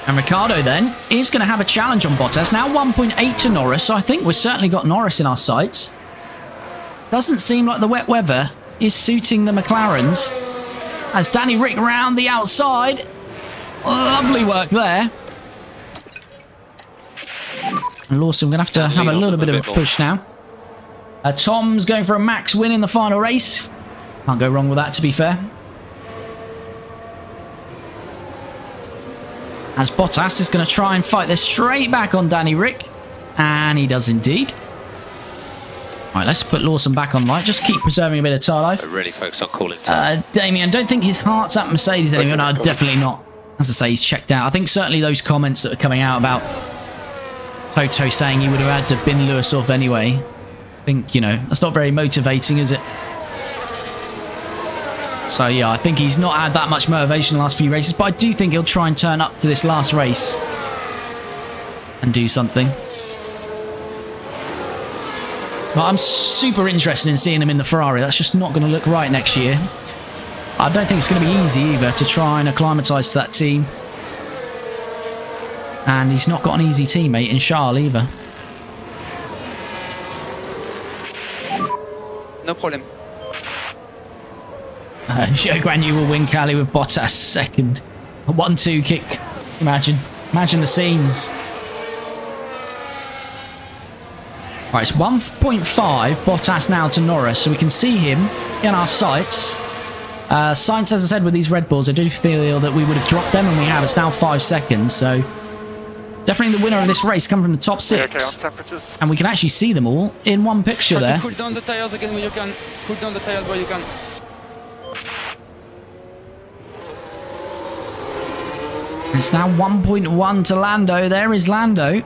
And Ricciardo, then, is going to have a challenge on Bottas. Now 1.8 to Norris, so I think we've certainly got Norris in our sights. Doesn't seem like the wet weather is suiting the McLarens. As Danny Rick round the outside. Lovely work there. And Lawson, we're going to have a little bit of a push now. Tom's going for a max win in the final race. Can't go wrong with that, to be fair. As Bottas is going to try and fight this straight back on Danny Rick. And he does indeed. Right, let's put Lawson back on light. Just keep preserving a bit of tyre life. Really focus on calling times. Damien, don't think his heart's at Mercedes anymore. No, definitely not. As I say, he's checked out. I think certainly those comments that are coming out about Toto saying he would have had to bin Lewis off anyway. I think, you know, that's not very motivating, is it? So, yeah, I think he's not had that much motivation the last few races, but I do think he'll try and turn up to this last race and do something. But I'm super interested in seeing him in the Ferrari. That's just not going to look right next year. I don't think it's going to be easy either to try and acclimatise to that team. And he's not got an easy teammate in Charles either. No problem. Joe Guanyu will win Cali with Bottas second. A 1-2 kick. Imagine the scenes. Right, it's 1.5 Bottas now to Norris, so we can see him in our sights. Sainz, as I said, with these Red Bulls, I do feel that we would have dropped them, and we have. It's now 5 seconds, so definitely the winner of this race come from the top 6. Okay, on temperatures. And we can actually see them all in one picture there. Cool down the tires again when you can. Cool down the tires where you can. It's now 1.1 to Lando. There is Lando.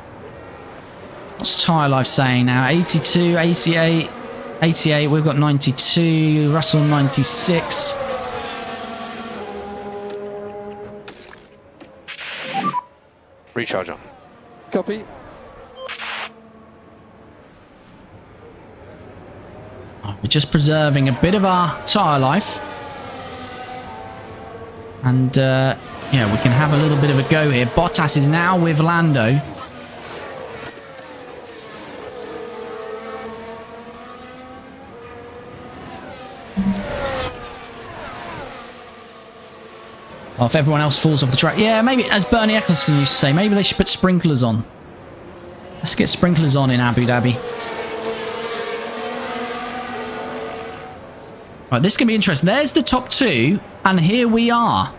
What's tyre life saying now? 82, 88, 88. We've got 92. Russell 96. Recharge on. Copy. We're just preserving a bit of our tyre life. And, yeah, we can have a little bit of a go here. Bottas is now with Lando. Oh, if everyone else falls off the track. Yeah, maybe, as Bernie Eccleston used to say, maybe they should put sprinklers on. Let's get sprinklers on in Abu Dhabi. Right, this can be interesting. There's the top 2, and here we are.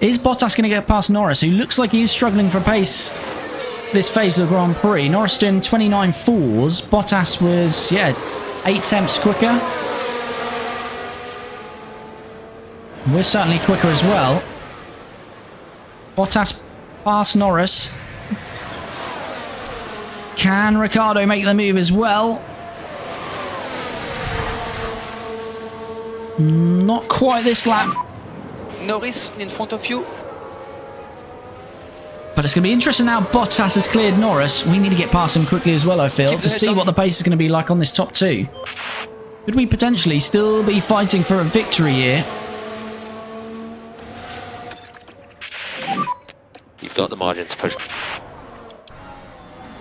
Is Bottas going to get past Norris, who looks like he is struggling for pace this phase of the Grand Prix? Norris doing 29.4s. Bottas was, yeah, 8 tenths quicker. We're certainly quicker as well. Bottas past Norris. Can Ricciardo make the move as well? Not quite this lap. Norris in front of you. But it's going to be interesting now. Bottas has cleared Norris. We need to get past him quickly as well, I feel, to see what the pace is going to be like on this top two. Could we potentially still be fighting for a victory here? You've got the margin to push.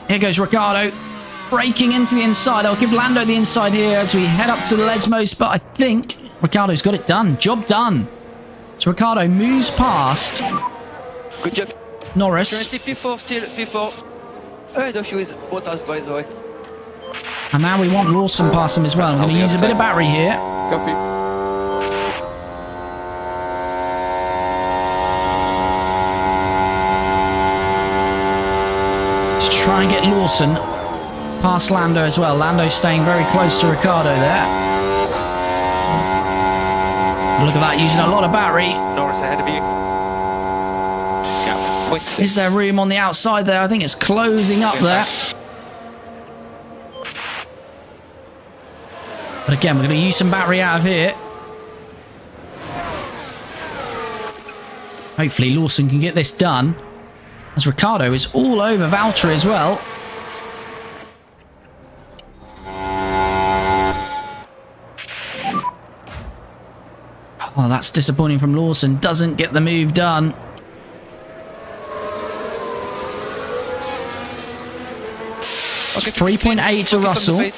Here goes Ricciardo. Breaking into the inside. I'll give Lando the inside here as we head up to the Lesmos. But I think Ricciardo's got it done. Job done. So Ricciardo moves past Good job. Norris. Currently P4 still, P4. Ahead of you is Bottas, by the way. And now we want Lawson past him as well. I'm going to use a bit of battery here. Copy. To try and get Lawson past Lando as well. Lando staying very close to Ricciardo there. Look at that, using a lot of battery. Norris ahead of you. Gap 0.6. Is there room on the outside there? I think it's closing up there. But again, we're going to use some battery out of here. Hopefully Lawson can get this done. As Ricciardo is all over Valtteri as well. Oh, that's disappointing from Lawson. Doesn't get the move done. It's 3.8 to Russell.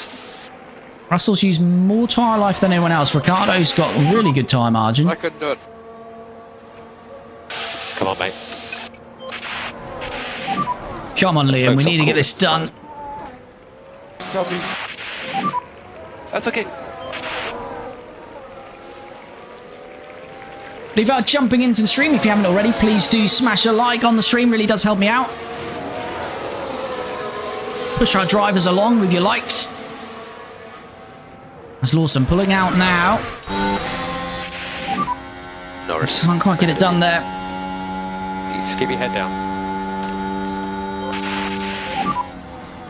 Russell's used more tyre life than anyone else. Ricciardo's got a really good tyre margin. I can do it. Come on, mate. Come on, Liam. We need to get this done. Copy. That's okay. Without jumping into the stream, if you haven't already, please do smash a like on the stream. Really does help me out. Push our drivers along with your likes. That's Lawson pulling out now. Norris. Can't quite get it done there. Just keep your head down.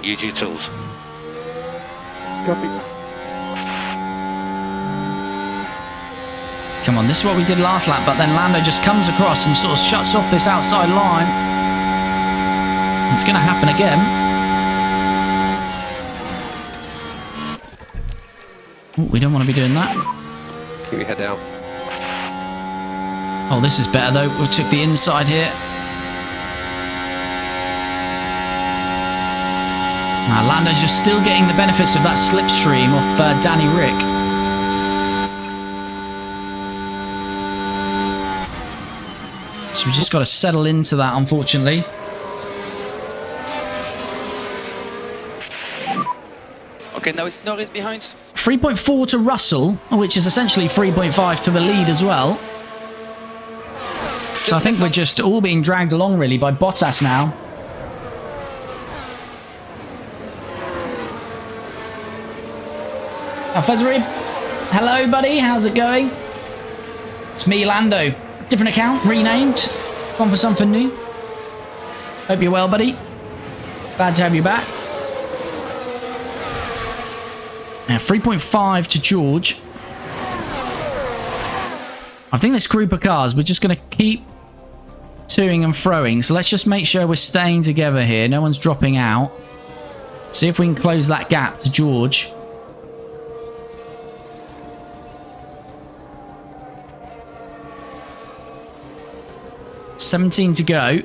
Use your tools. Copy. Come on, this is what we did last lap, but then Lando just comes across and sort of shuts off this outside line. It's going to happen again. Ooh, we don't want to be doing that. Keep your head down. Oh, this is better though. We took the inside here. Now, Lando's just still getting the benefits of that slipstream off Danny Rick. So we just got to settle into that, unfortunately. Okay, now it's Norris behind. 3.4 to Russell, which is essentially 3.5 to the lead as well. So I think we're just all being dragged along really by Bottas now. Fezri, hello buddy, how's it going? It's me, Lando. Different account, renamed. Gone for something new. Hope you're well, buddy. Glad to have you back. Now, 3.5 to George. I think this group of cars, we're just going to keep toing and froing. So let's just make sure we're staying together here. No one's dropping out. See if we can close that gap to George. $17 to go.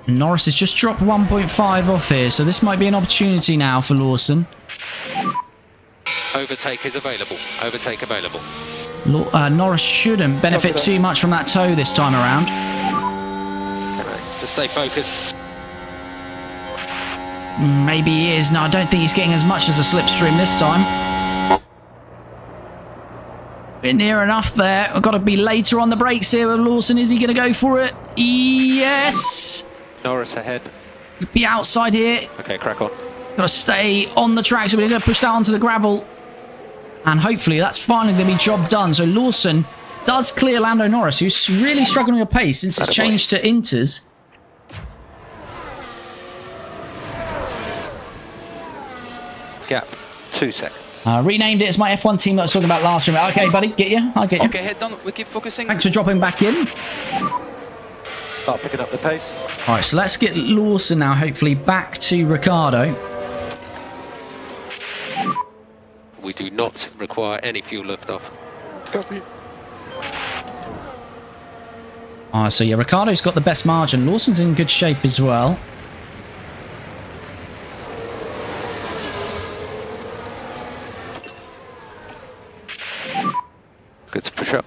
Norris has just dropped 1.5 off here, so this might be an opportunity now for Lawson. Overtake is available. Overtake available. Norris shouldn't benefit too much from that toe this time around. Just stay focused. Maybe he is. No, I don't think he's getting as much as a slipstream this time. We're near enough there. We've got to be later on the brakes here with Lawson. Is he going to go for it? Yes! Norris ahead. Be outside here. Okay, crack on. Got to stay on the track, so we're going to push that onto the gravel. And hopefully that's finally going to be job done. So Lawson does clear Lando Norris, who's really struggling with pace since it's changed to Inters. Gap 2 seconds. Renamed it as my F1 team that I was talking about last year. Okay, buddy, get you. I'll get you. Okay, head down. We keep focusing. Thanks for dropping back in. Start picking up the pace. All right, so let's get Lawson now, hopefully, back to Ricciardo. We do not require any fuel liftoff. Copy. All right, so yeah, Ricciardo's got the best margin. Lawson's in good shape as well. Good to push up.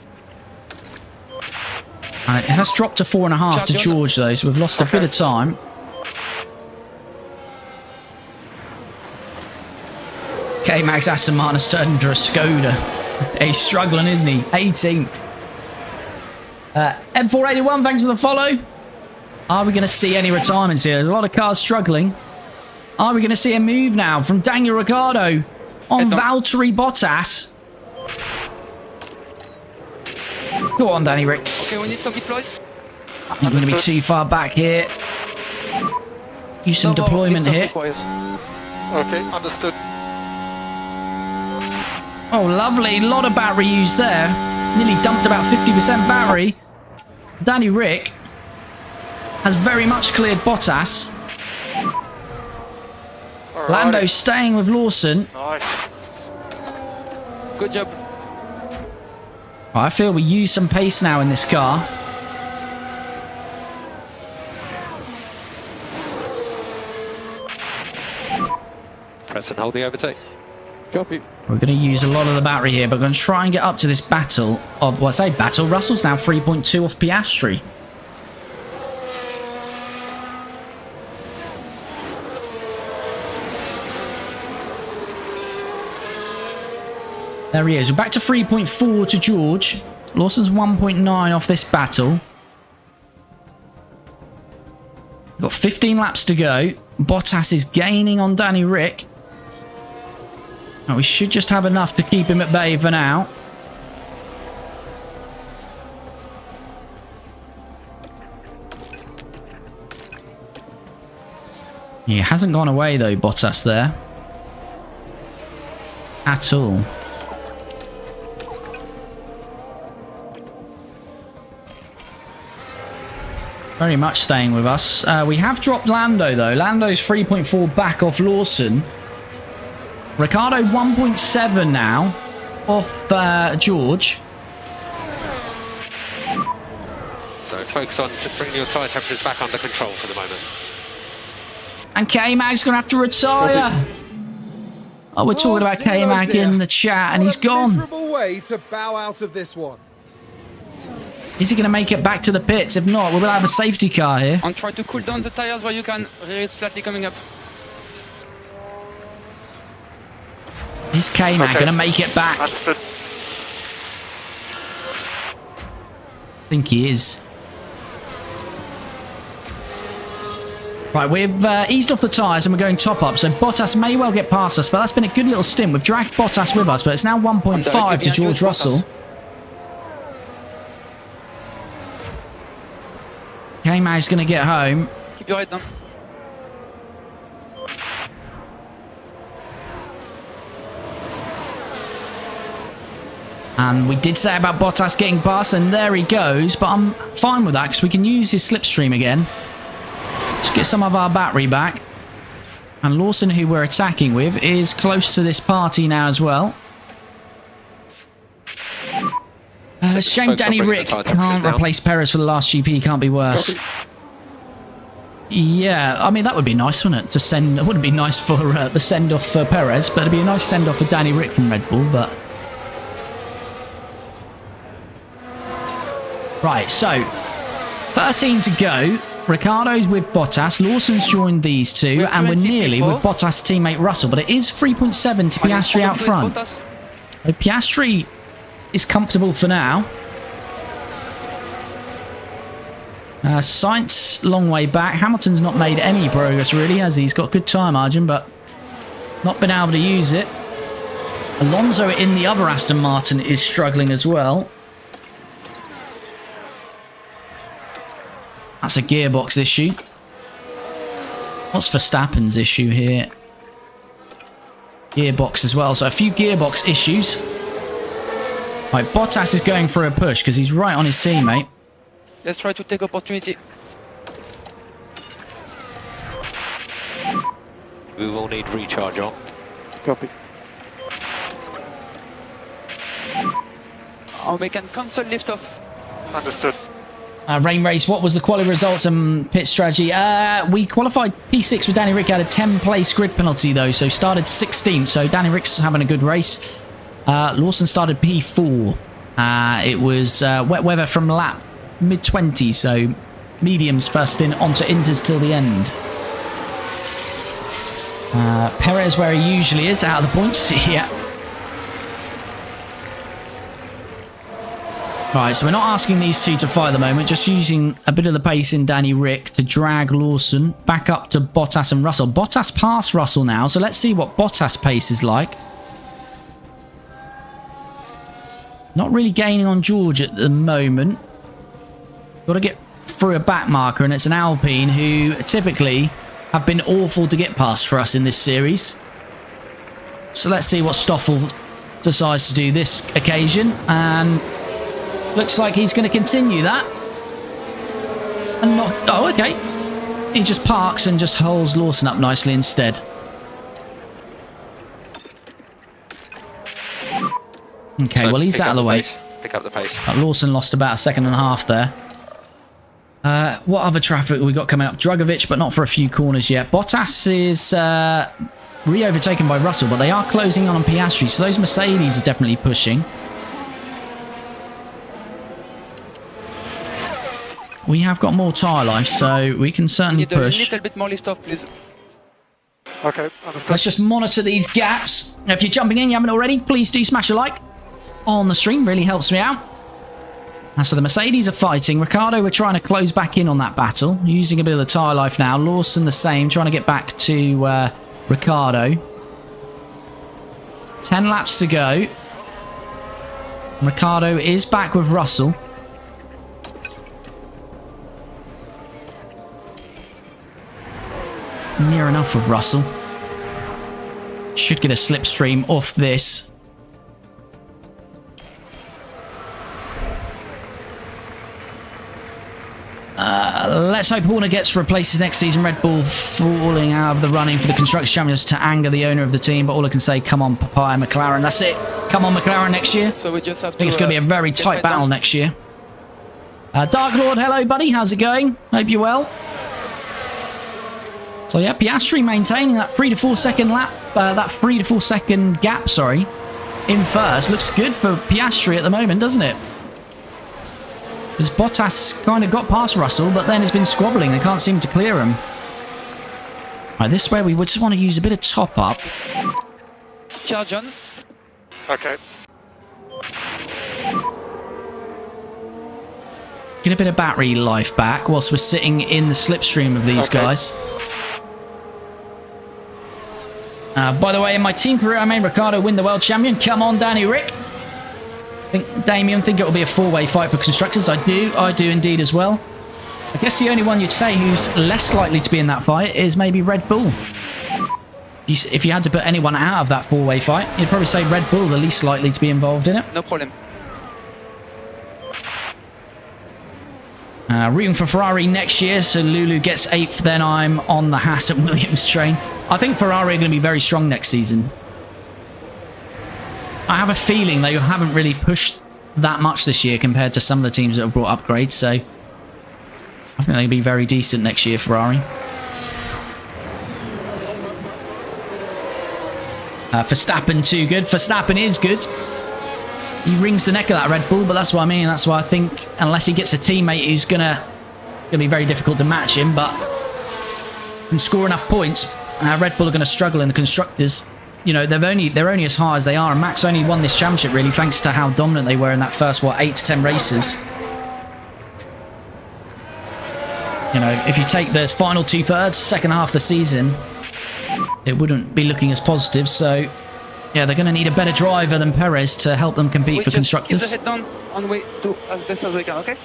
It has dropped to 4.5 to George, though, so we've lost a bit of time. K-Max Aston Martin's turned into a Skoda. He's struggling, isn't he? 18th. M481, thanks for the follow. Are we going to see any retirements here? There's a lot of cars struggling. Are we going to see a move now from Daniel Ricciardo on Valtteri Bottas? Go on, Danny Rick. Okay, we need some deploy. I'm going to be too far back here. Use some deployment here. Okay, understood. Oh, lovely. A lot of battery used there. Nearly dumped about 50% battery. Danny Rick has very much cleared Bottas. Alrighty. Lando staying with Lawson. Nice. Good job. I feel we use some pace now in this car. Press and hold the overtake. Copy. We're going to use a lot of the battery here, but we're going to try and get up to this battle of, well, I say battle. Russell's now 3.2 off Piastri. There he is. We're back to 3.4 to George. Lawson's 1.9 off this battle. We've got 15 laps to go. Bottas is gaining on Danny Rick. And we should just have enough to keep him at bay for now. He hasn't gone away though, Bottas there. At all. Very much staying with us. We have dropped Lando though. Lando's 3.4 back off Lawson. Ricciardo 1.7 now off George. So focus on just bringing your tyre temperatures back under control for the moment. And K-Mag's going to have to retire. Oh, we're talking about K-Mag in the chat and he's gone. Miserable way to bow out of this one. Is he going to make it back to the pits? If not, we'll have a safety car here. And try to cool down the tires while you can. It's slightly coming up. Is K-Mag going to make it back? Understood. I think he is. Right, we've eased off the tyres and we're going top up, so Bottas may well get past us, but that's been a good little stint. We've dragged Bottas with us, but it's now 1.5 to George Russell. K-Mag's going to get home. Keep your head down. And we did say about Bottas getting past, and there he goes, but I'm fine with that because we can use his slipstream again. Let's get some of our battery back. And Lawson, who we're attacking with, is close to this party now as well. Shame Danny Rick can't replace Perez for the last GP. Can't be worse. Yeah, I mean, that would be nice, wouldn't it? To send, it wouldn't be nice for the send-off for Perez, but it'd be a nice send-off for Danny Rick from Red Bull, but... Right, so 13 to go. Ricciardo's with Bottas. Lawson's joined these two, and we're nearly with Bottas' teammate Russell, but it is 3.7 to Piastri out front. So Piastri is comfortable for now. Sainz, long way back. Hamilton's not made any progress, really, has he? He's got good tyre margin, but not been able to use it. Alonso in the other Aston Martin is struggling as well. That's a gearbox issue. What's Verstappen's issue here? Gearbox as well. So a few gearbox issues. Right, Bottas is going for a push because he's right on his teammate. Let's try to take opportunity. We will need recharge on. Copy. Oh, we can cancel lift off. Understood. Rain race, what was the quality results and pit strategy? We qualified P6 with Danny Rick, had a 10-place grid penalty though, so started 16th. So Danny Rick's having a good race. Lawson started P4. It was wet weather from lap mid-20s, so mediums first in, onto inters till the end. Perez where he usually is, out of the points. Yeah. Right, so we're not asking these two to fight at the moment, just using a bit of the pace in Danny Rick to drag Lawson back up to Bottas and Russell. Bottas passed Russell now, so let's see what Bottas' pace is like. Not really gaining on George at the moment. Got to get through a back marker, and it's an Alpine who typically have been awful to get past for us in this series. So let's see what Stoffel decides to do this occasion, and looks like he's going to continue that. And not... Oh, okay. He just parks and just holds Lawson up nicely instead. Okay, So well, he's out of the way. Pick up the pace. Lawson lost about a second and a half there. What other traffic we got coming up? Drugovic, but not for a few corners yet. Bottas is re-overtaken by Russell, but they are closing on Piastri, so those Mercedes are definitely pushing. We have got more tyre life, so we can certainly Need a push. little bit more lift off, please. Okay, understood. Let's just monitor these gaps. If you're jumping in, you haven't already, please do smash a like on the stream. Really helps me out. So the Mercedes are fighting. Ricciardo, we're trying to close back in on that battle, using a bit of the tyre life now. Lawson the same, trying to get back to Ricciardo. 10 laps to go. Ricciardo is back with Russell. Near enough with Russell. Should get a slipstream off this. Let's hope Horner gets replaced next season. Red Bull falling out of the running for the Constructors' Champions to anger the owner of the team. But all I can say, come on, Papaya McLaren. That's it. Come on, McLaren next year. So we just have to... I think it's going to be a very tight battle next year. Dark Lord, hello, buddy. How's it going? Hope you're well. So yeah, Piastri maintaining that 3 to 4 second lap, that 3 to 4 second gap, sorry, in first. Looks good for Piastri at the moment, doesn't it? Because Bottas kind of got past Russell, but then has been squabbling. They can't seem to clear him. Right, this way we would just want to use a bit of top up. Charge on. Okay. Get a bit of battery life back whilst we're sitting in the slipstream of these guys. By the way, in my team career, I made Ricciardo win the world champion. Come on, Danny Rick. Damien, think it will be a four-way fight for constructors. I do indeed as well. I guess the only one you'd say who's less likely to be in that fight is maybe Red Bull. If you had to put anyone out of that four-way fight, you'd probably say Red Bull the least likely to be involved in it. No problem. Rooting for Ferrari next year, so Lulu gets 8th, then I'm on the Haas and Williams train. I think Ferrari are going to be very strong next season. I have a feeling they haven't really pushed that much this year compared to some of the teams that have brought upgrades, so I think they'll be very decent next year, Ferrari. Verstappen too good. Verstappen is good. He wrings the neck of that Red Bull, but that's what I mean. That's why I think unless he gets a teammate who's gonna be very difficult to match him, but can score enough points, Red Bull are going to struggle in the constructors. You know, they're only as high as they are, and Max only won this championship really thanks to how dominant they were in that first 8 to 10 races. You know, if you take the final 2/3, second half of the season, it wouldn't be looking as positive. So Yeah, they're going to need a better driver than Perez to help them compete for constructors. Keep the head down on way to as best as we can, okay?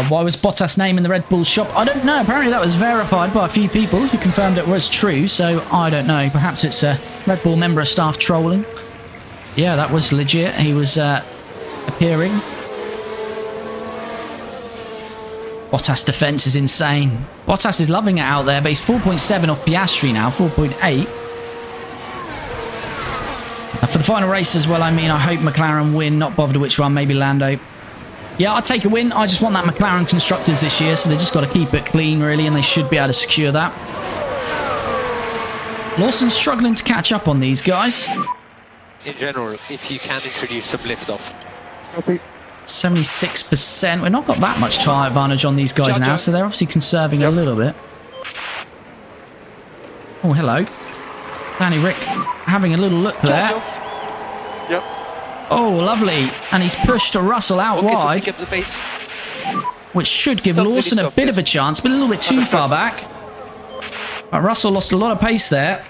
Why was Bottas' name in the Red Bull shop? I don't know. Apparently that was verified by a few people who confirmed it was true, so I don't know. Perhaps it's a Red Bull member of staff trolling. Yeah, that was legit. He was appearing. Bottas' defense is insane. Bottas is loving it out there, but he's 4.7 off Piastri now, 4.8. For the final race as well, I mean, I hope McLaren win, not bothered which one, maybe Lando. Yeah, I'll take a win. I just want that McLaren Constructors this year, so they just got to keep it clean, really, and they should be able to secure that. Lawson's struggling to catch up on these guys. In general, if you can introduce some lift off. 76%. We've not got that much tyre advantage on these guys now, so they're obviously conserving a little bit. Oh, hello. Danny Rick having a little look there. Yep. Oh, lovely. And he's pushed Russell out wide, to pick up the pace. which should give Lawson a bit of a chance, but a little bit too far back. But Russell lost a lot of pace there.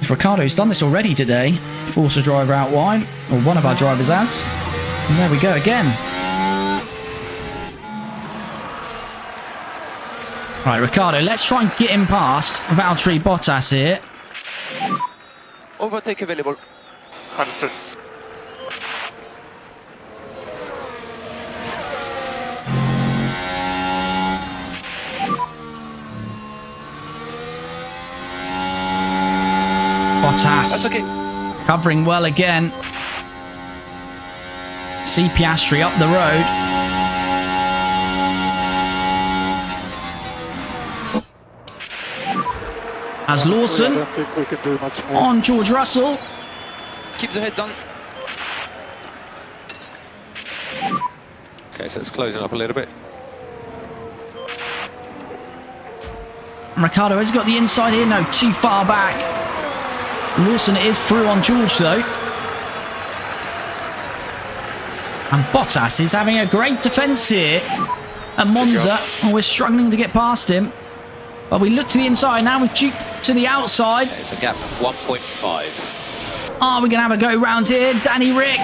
Ricciardo's done this already today. Force a driver out wide, or one of our drivers has. And there we go again. Right, Ricciardo, let's try and get him past Valtteri Bottas here. Overtake available. Understood. Bottas. That's okay. Covering well again. See Piastri up the road. As Lawson I don't think we can do much more. on George Russell. Keep the head down. Okay, so it's closing up a little bit. And Ricciardo has got the inside here. No, too far back. Lawson is through on George though. And Bottas is having a great defence here at Monza. Oh, we're struggling to get past him. But we look to the inside now. We've juked to the outside. Okay, so gap 1.5. Are we going to have a go round here? Danny Rick.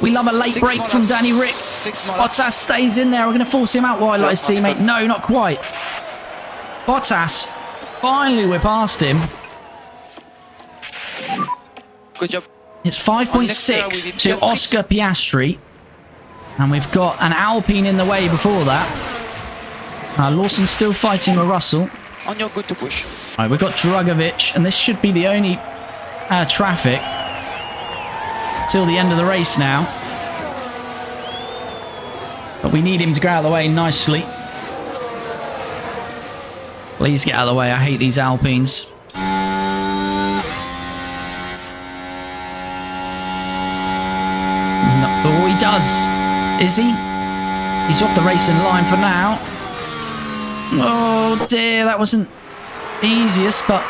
We love a late Six break more from laps. Danny Rick. 6 more laps. Bottas stays in there. We're going to force him out wide like his teammate. No, not quite. Bottas. Finally, we're past him. Good job. It's On next round, 5.6 we need to Piastri. Oscar Piastri. And we've got an Alpine in the way before that. Lawson's still fighting with Russell. On your good to push. Right, we've got Dragovic, and this should be the only traffic till the end of the race now. But we need him to get out of the way nicely. Please get out of the way. I hate these Alpines. No, oh, he does. Is he? He's off the racing line for now. Oh dear, that wasn't the easiest, but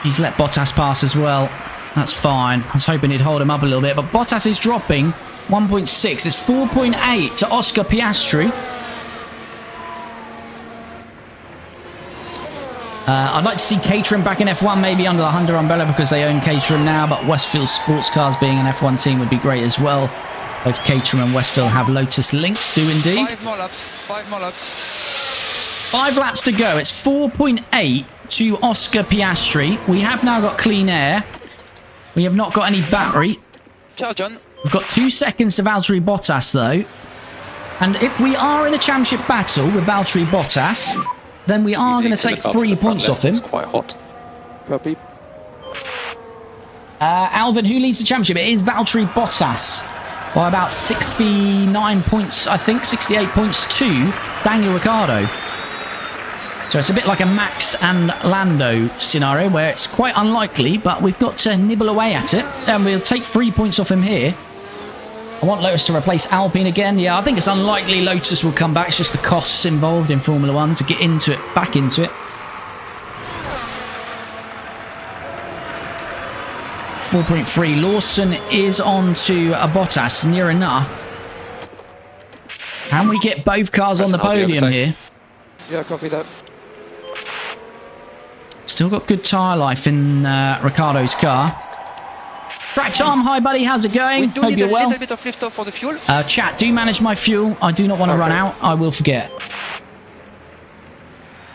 he's let Bottas pass as well. That's fine. I was hoping he'd hold him up a little bit, but Bottas is dropping 1.6. It's 4.8 to Oscar Piastri. I'd like to see Caterham back in F1, maybe under the Honda umbrella because they own Caterham now, but Westfield Sports Cars being an F1 team would be great as well. Both Caterham and Westfield have Lotus links, do indeed. 5 more laps. 5 more laps. 5 laps to go. It's 4.8 to Oscar Piastri. We have now got clean air. We have not got any battery. Ciao, John. We've got 2 seconds to Valtteri Bottas, though. And if we are in a championship battle with Valtteri Bottas, then we are going to take 3 points off him. It's quite hot. Copy. Alvin, who leads the championship? It is Valtteri Bottas by about 69 points, I think, 68 points to Daniel Ricciardo. So it's a bit like a Max and Lando scenario where it's quite unlikely, but we've got to nibble away at it. And we'll take 3 points off him here. I want Lotus to replace Alpine again. Yeah, I think it's unlikely Lotus will come back. It's just the costs involved in Formula 1 to get into it, back into it. 4.3. Lawson is on to a Bottas, near enough. Can we get both cars on the podium here? Yeah, copy that. Still got good tyre life in Ricciardo's car. Right, Tom, hi buddy, how's it going? We do Hope need you're a well. little bit of lift off for the fuel. Chat, do manage my fuel. I do not want to run out. I will forget.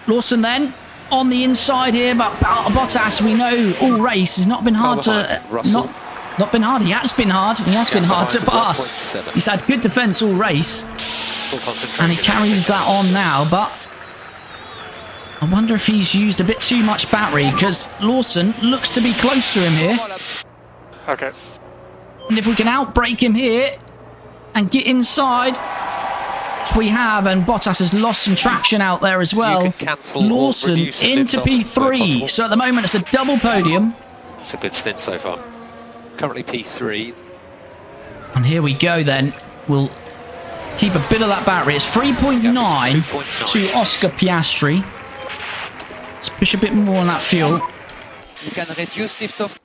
Lawson then on the inside here, but Bottas, we know all race has not been hard to not been hard. He has been hard. He has been hard to pass. He's had good defence all race, and he carries that on now. But I wonder if he's used a bit too much battery because Lawson looks to be close to him here. Okay. And if we can outbrake him here and get inside, which we have, and Bottas has lost some traction out there as well. Lawson into P3. So at the moment it's a double podium. It's a good stint so far. Currently P3. And here we go then. We'll keep a bit of that battery. It's 3.9 to Oscar Piastri. Let's push a bit more on that fuel. You can reduce lift off.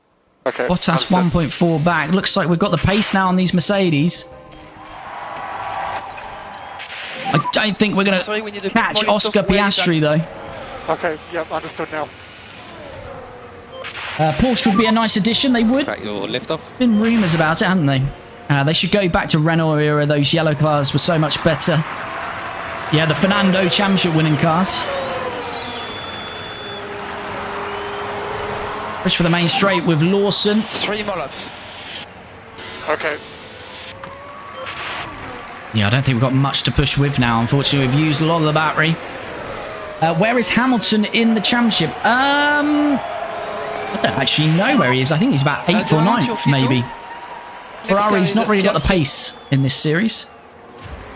Okay. Bottas 1.4 back. Looks like we've got the pace now on these Mercedes. I don't think we're going to catch Oscar Piastri though. Okay, yep, understood now. Porsche would be a nice addition. They would. Back your lift off. Been rumours about it, haven't they? They should go back to Renault era. Those yellow cars were so much better. Yeah, the Fernando Championship winning cars. Push for the main straight with Lawson. 3 more laps. Okay. Yeah, I don't think we've got much to push with now. Unfortunately, we've used a lot of the battery. Where is Hamilton in the championship? I don't actually know where he is. I think he's about 8th or 9th, maybe. Ferrari's not really got the pace in this series.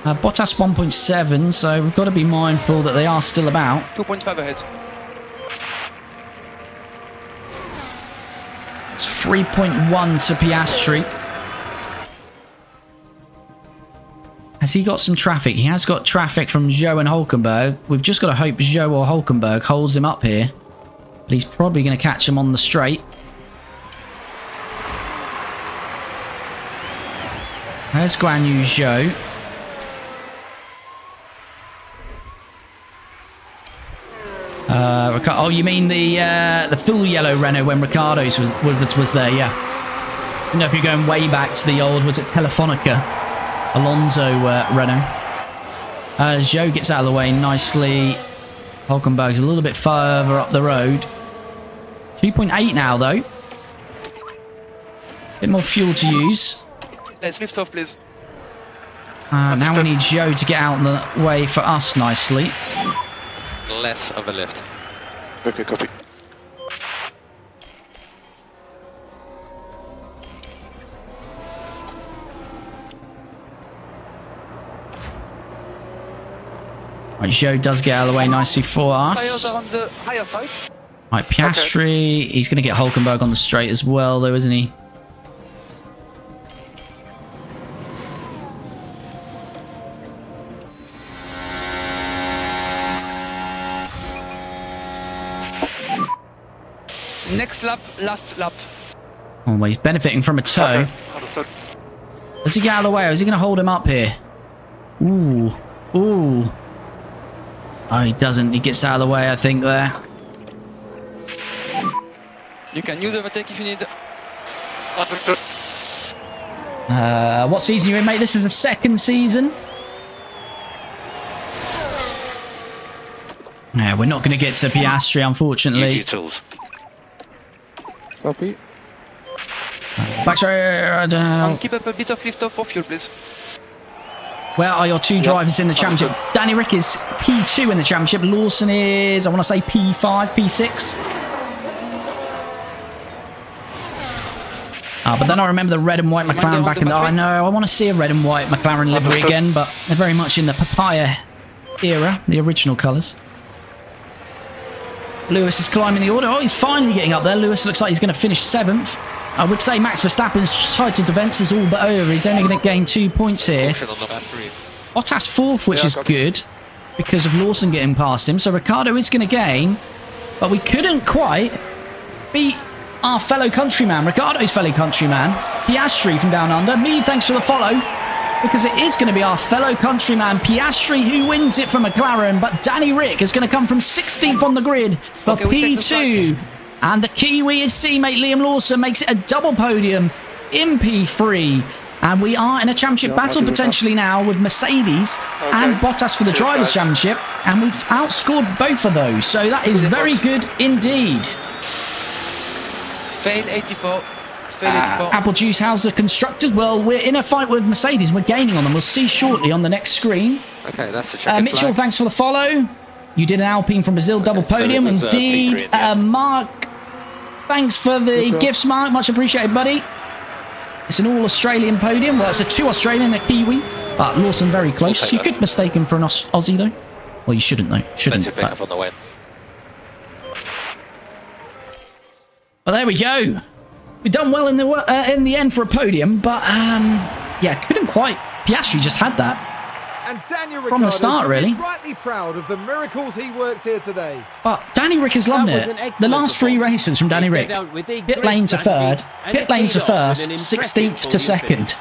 Bottas 1.7, so we've got to be mindful that they are still about. 2.5 ahead. It's 3.1 to Piastri. Has he got some traffic? He has got traffic from Zhou and Hulkenberg. We've just got to hope Zhou or Hulkenberg holds him up here. But he's probably going to catch him on the straight. There's Guan Yu Zhou. Oh, you mean the full yellow Renault when Ricciardo's was there? Yeah. I don't know if you're going way back to the old. Was it Telefonica? Alonso Renault. Zhou gets out of the way nicely. Hulkenberg's a little bit further up the road. 2.8 now though. Bit more fuel to use. Let's lift off, please. Now we need Zhou to get out of the way for us nicely. Less of a lift. Okay, copy. Right, Zhou does get out of the way nicely for us. Tires are on the higher side. Right, Piastri, he's going to get Hulkenberg on the straight as well, though, isn't he? Next lap, last lap. Oh, well, he's benefiting from a toe. Okay, understood. Does he get out of the way, or is he going to hold him up here? Ooh. Ooh. Oh, he doesn't. He gets out of the way, I think, there. You can use overtake if you need. Understood. What season are you in, mate? This is the 2nd season. Yeah, we're not going to get to Piastri, unfortunately. Use your tools. Copy. Backstraight. And keep up a bit of lift off for fuel, please. Where are your two drivers in the championship? Danny Rick is P2 in the championship. Lawson is, I want to say, P5, P6. But then I remember the red and white McLaren back in the... I know, I want to see a red and white McLaren livery again, but they're very much in the papaya era, the original colours. Lewis is climbing the order. Oh, he's finally getting up there. Lewis looks like he's going to finish 7th. I would say Max Verstappen's title defence is all but over. He's only going to gain 2 points here. Bottas 4th, which is good, because of Lawson getting past him. So Ricciardo is going to gain, but we couldn't quite beat our fellow countryman, Ricciardo's fellow countryman, Piastri from down under. Me, thanks for the follow. because it is going to be our fellow countryman Piastri who wins it for McLaren, but Danny Rick is going to come from 16th on the grid for P2. And the Kiwi, his teammate Liam Lawson, makes it a double podium in P3. And we are in a championship battle potentially now with Mercedes and Bottas for the Drivers' Championship. And we've outscored both of those. So that is very good indeed. Fail 84. Fail 84. Apple Juice, how's the constructors? Well, we're in a fight with Mercedes. We're gaining on them. We'll see shortly on the next screen. Okay, that's the check. Mitchell, thanks for the follow. You did an Alpine from Brazil double podium. So indeed. Mark, thanks for the gifts, Mark. Much appreciated, buddy. It's an all-Australian podium. Well, it's a 2 Australian and a Kiwi. But Lawson very close. You could mistake him for an Aussie, though. Well, you shouldn't, though. Shouldn't. Pick up on the win. Well, there we go. We've done well in the end for a podium, but yeah, couldn't quite. Piastri just had that. And Daniel From the start, really. Rightly proud of the miracles he worked here today. But Danny Rick has loved it. The last 3 races from Danny Rick. Pit lane to third, pit lane to first, 16th to second.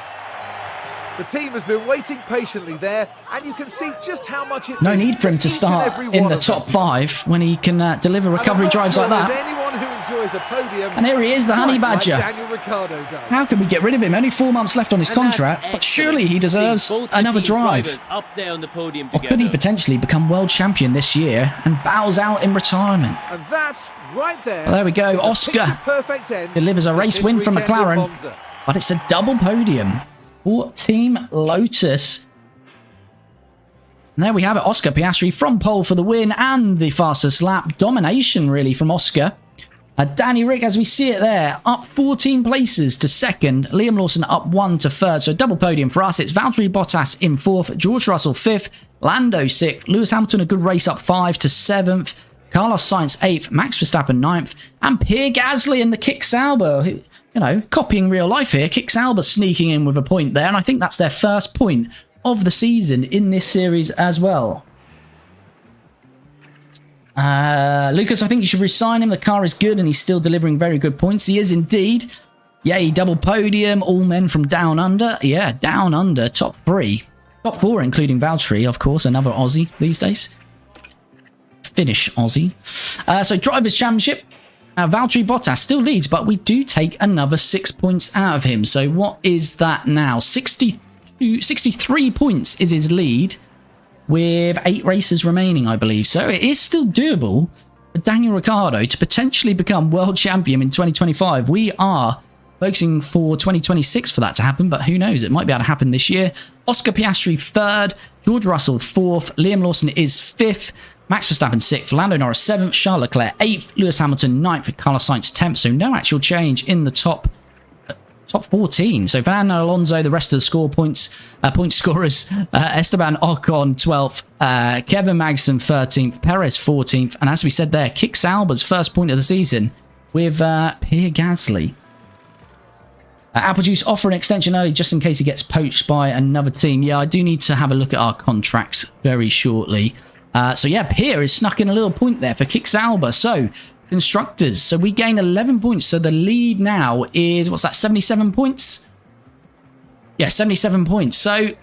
The team has been waiting patiently there, and you can see just how much it No means need for him to start in the top 5 when he can deliver recovery drives like that. Anyone who enjoys a podium, and here he is, the honey badger. Like Daniel Ricciardo does. How can we get rid of him? Only 4 months left on his contract, but surely he deserves another drive. Up there on the podium or could he potentially become world champion this year and bows out in retirement? And that's right there. Well, there we go. Oscar delivers a race win from McLaren, but it's a double podium for Team Lotus. And there we have it. Oscar Piastri from pole for the win and the fastest lap. Domination, really, from Oscar. Danny Rick, as we see it there, up 14 places to second. Liam Lawson up 1 to third. So double podium for us. It's Valtteri Bottas in 4th. George Russell 5th. Lando 6th. Lewis Hamilton, a good race, up 5 to 7th. Carlos Sainz 8th. Max Verstappen 9th. And Pierre Gasly in the Kick Sauber, who, you know, copying real life here. Kick Sauber sneaking in with a point there. And I think that's their first point of the season in this series as well. Lucas, I think you should resign him. The car is good and he's still delivering very good points. He is indeed. Yay, double podium. All men from down under. Yeah, down under. Top 3. Top 4, including Valtteri, of course. Another Aussie these days. Finnish Aussie. So, Drivers' Championship. Valtteri Bottas still leads, but we do take another 6 points out of him. So, what is that now? 63 points is his lead, with 8 races remaining, I believe. So it is still doable for Daniel Ricciardo to potentially become world champion in 2025. We are focusing for 2026 for that to happen, but who knows? It might be able to happen this year. Oscar Piastri 3rd, George Russell 4th, Liam Lawson is 5th, Max Verstappen 6th, Lando Norris 7th, Charles Leclerc 8th, Lewis Hamilton 9th, and Carlos Sainz 10th. So no actual change in the top 14. So Fernando Alonso, the rest of the point scorers, Esteban Ocon 12th, Kevin Magnussen 13th, Perez 14th, and as we said there, Kick Sauber's first point of the season with Pierre Gasly. Apple Juice offer an extension early just in case he gets poached by another team. Yeah, I do need to have a look at our contracts very shortly. So yeah, Pierre is snuck in a little point there for Kick Sauber. So constructors, so we gain 11 points, so the lead now is, what's that, 77 points? Yeah, 77 points. So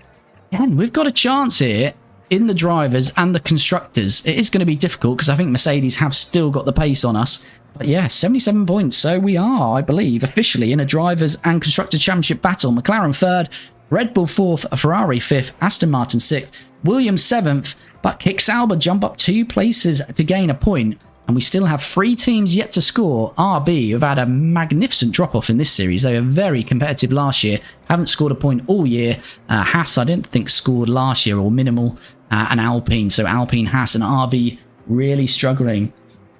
again, we've got a chance here in the drivers and the constructors. It is going to be difficult because I think Mercedes have still got the pace on us, but yeah, 77 points. So we are, I believe, officially in a drivers and constructor championship battle. McLaren 3rd, Red Bull 4th, Ferrari 5th, Aston Martin 6th, Williams 7th, but Kick Sauber jump up 2 places to gain a point. And we still have 3 teams yet to score. RB have had a magnificent drop-off in this series. They were very competitive last year. Haven't scored a point all year. Haas, I didn't think, scored last year, or minimal. And Alpine. So Alpine, Haas, and RB really struggling.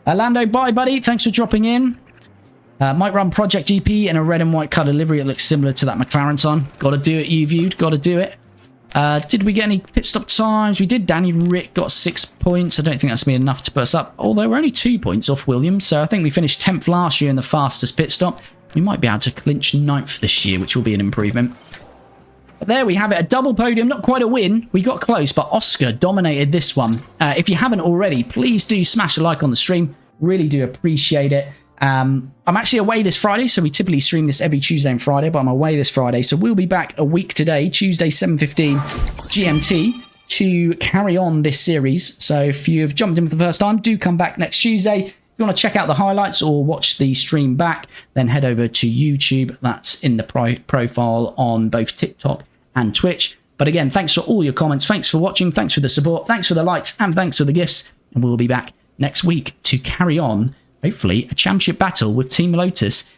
Lando, bye, buddy. Thanks for dropping in. Might run Project GP in a red and white colour livery. It looks similar to that McLaren time. Got to do it, you viewed. Got to do it. Did we get any pit stop times? We did. Danny Rick got 6 points. I don't think that's been enough to put us up. Although we're only 2 points off Williams. So I think we finished 10th last year in the fastest pit stop. We might be able to clinch 9th this year, which will be an improvement. But there we have it. A double podium. Not quite a win. We got close, but Oscar dominated this one. If you haven't already, please do smash a like on the stream. Really do appreciate it. I'm actually away this Friday, so we typically stream this every Tuesday and Friday, but I'm away this Friday, so we'll be back a week today, Tuesday 7:15 GMT, to carry on this series. So if you've jumped in for the first time, do come back next Tuesday. If you want to check out the highlights or watch the stream back, then head over to YouTube. That's in the profile on both TikTok and Twitch. But again, thanks for all your comments. Thanks for watching. Thanks for the support. Thanks for the likes and thanks for the gifts. And we'll be back next week to carry on, hopefully, a championship battle with Team Lotus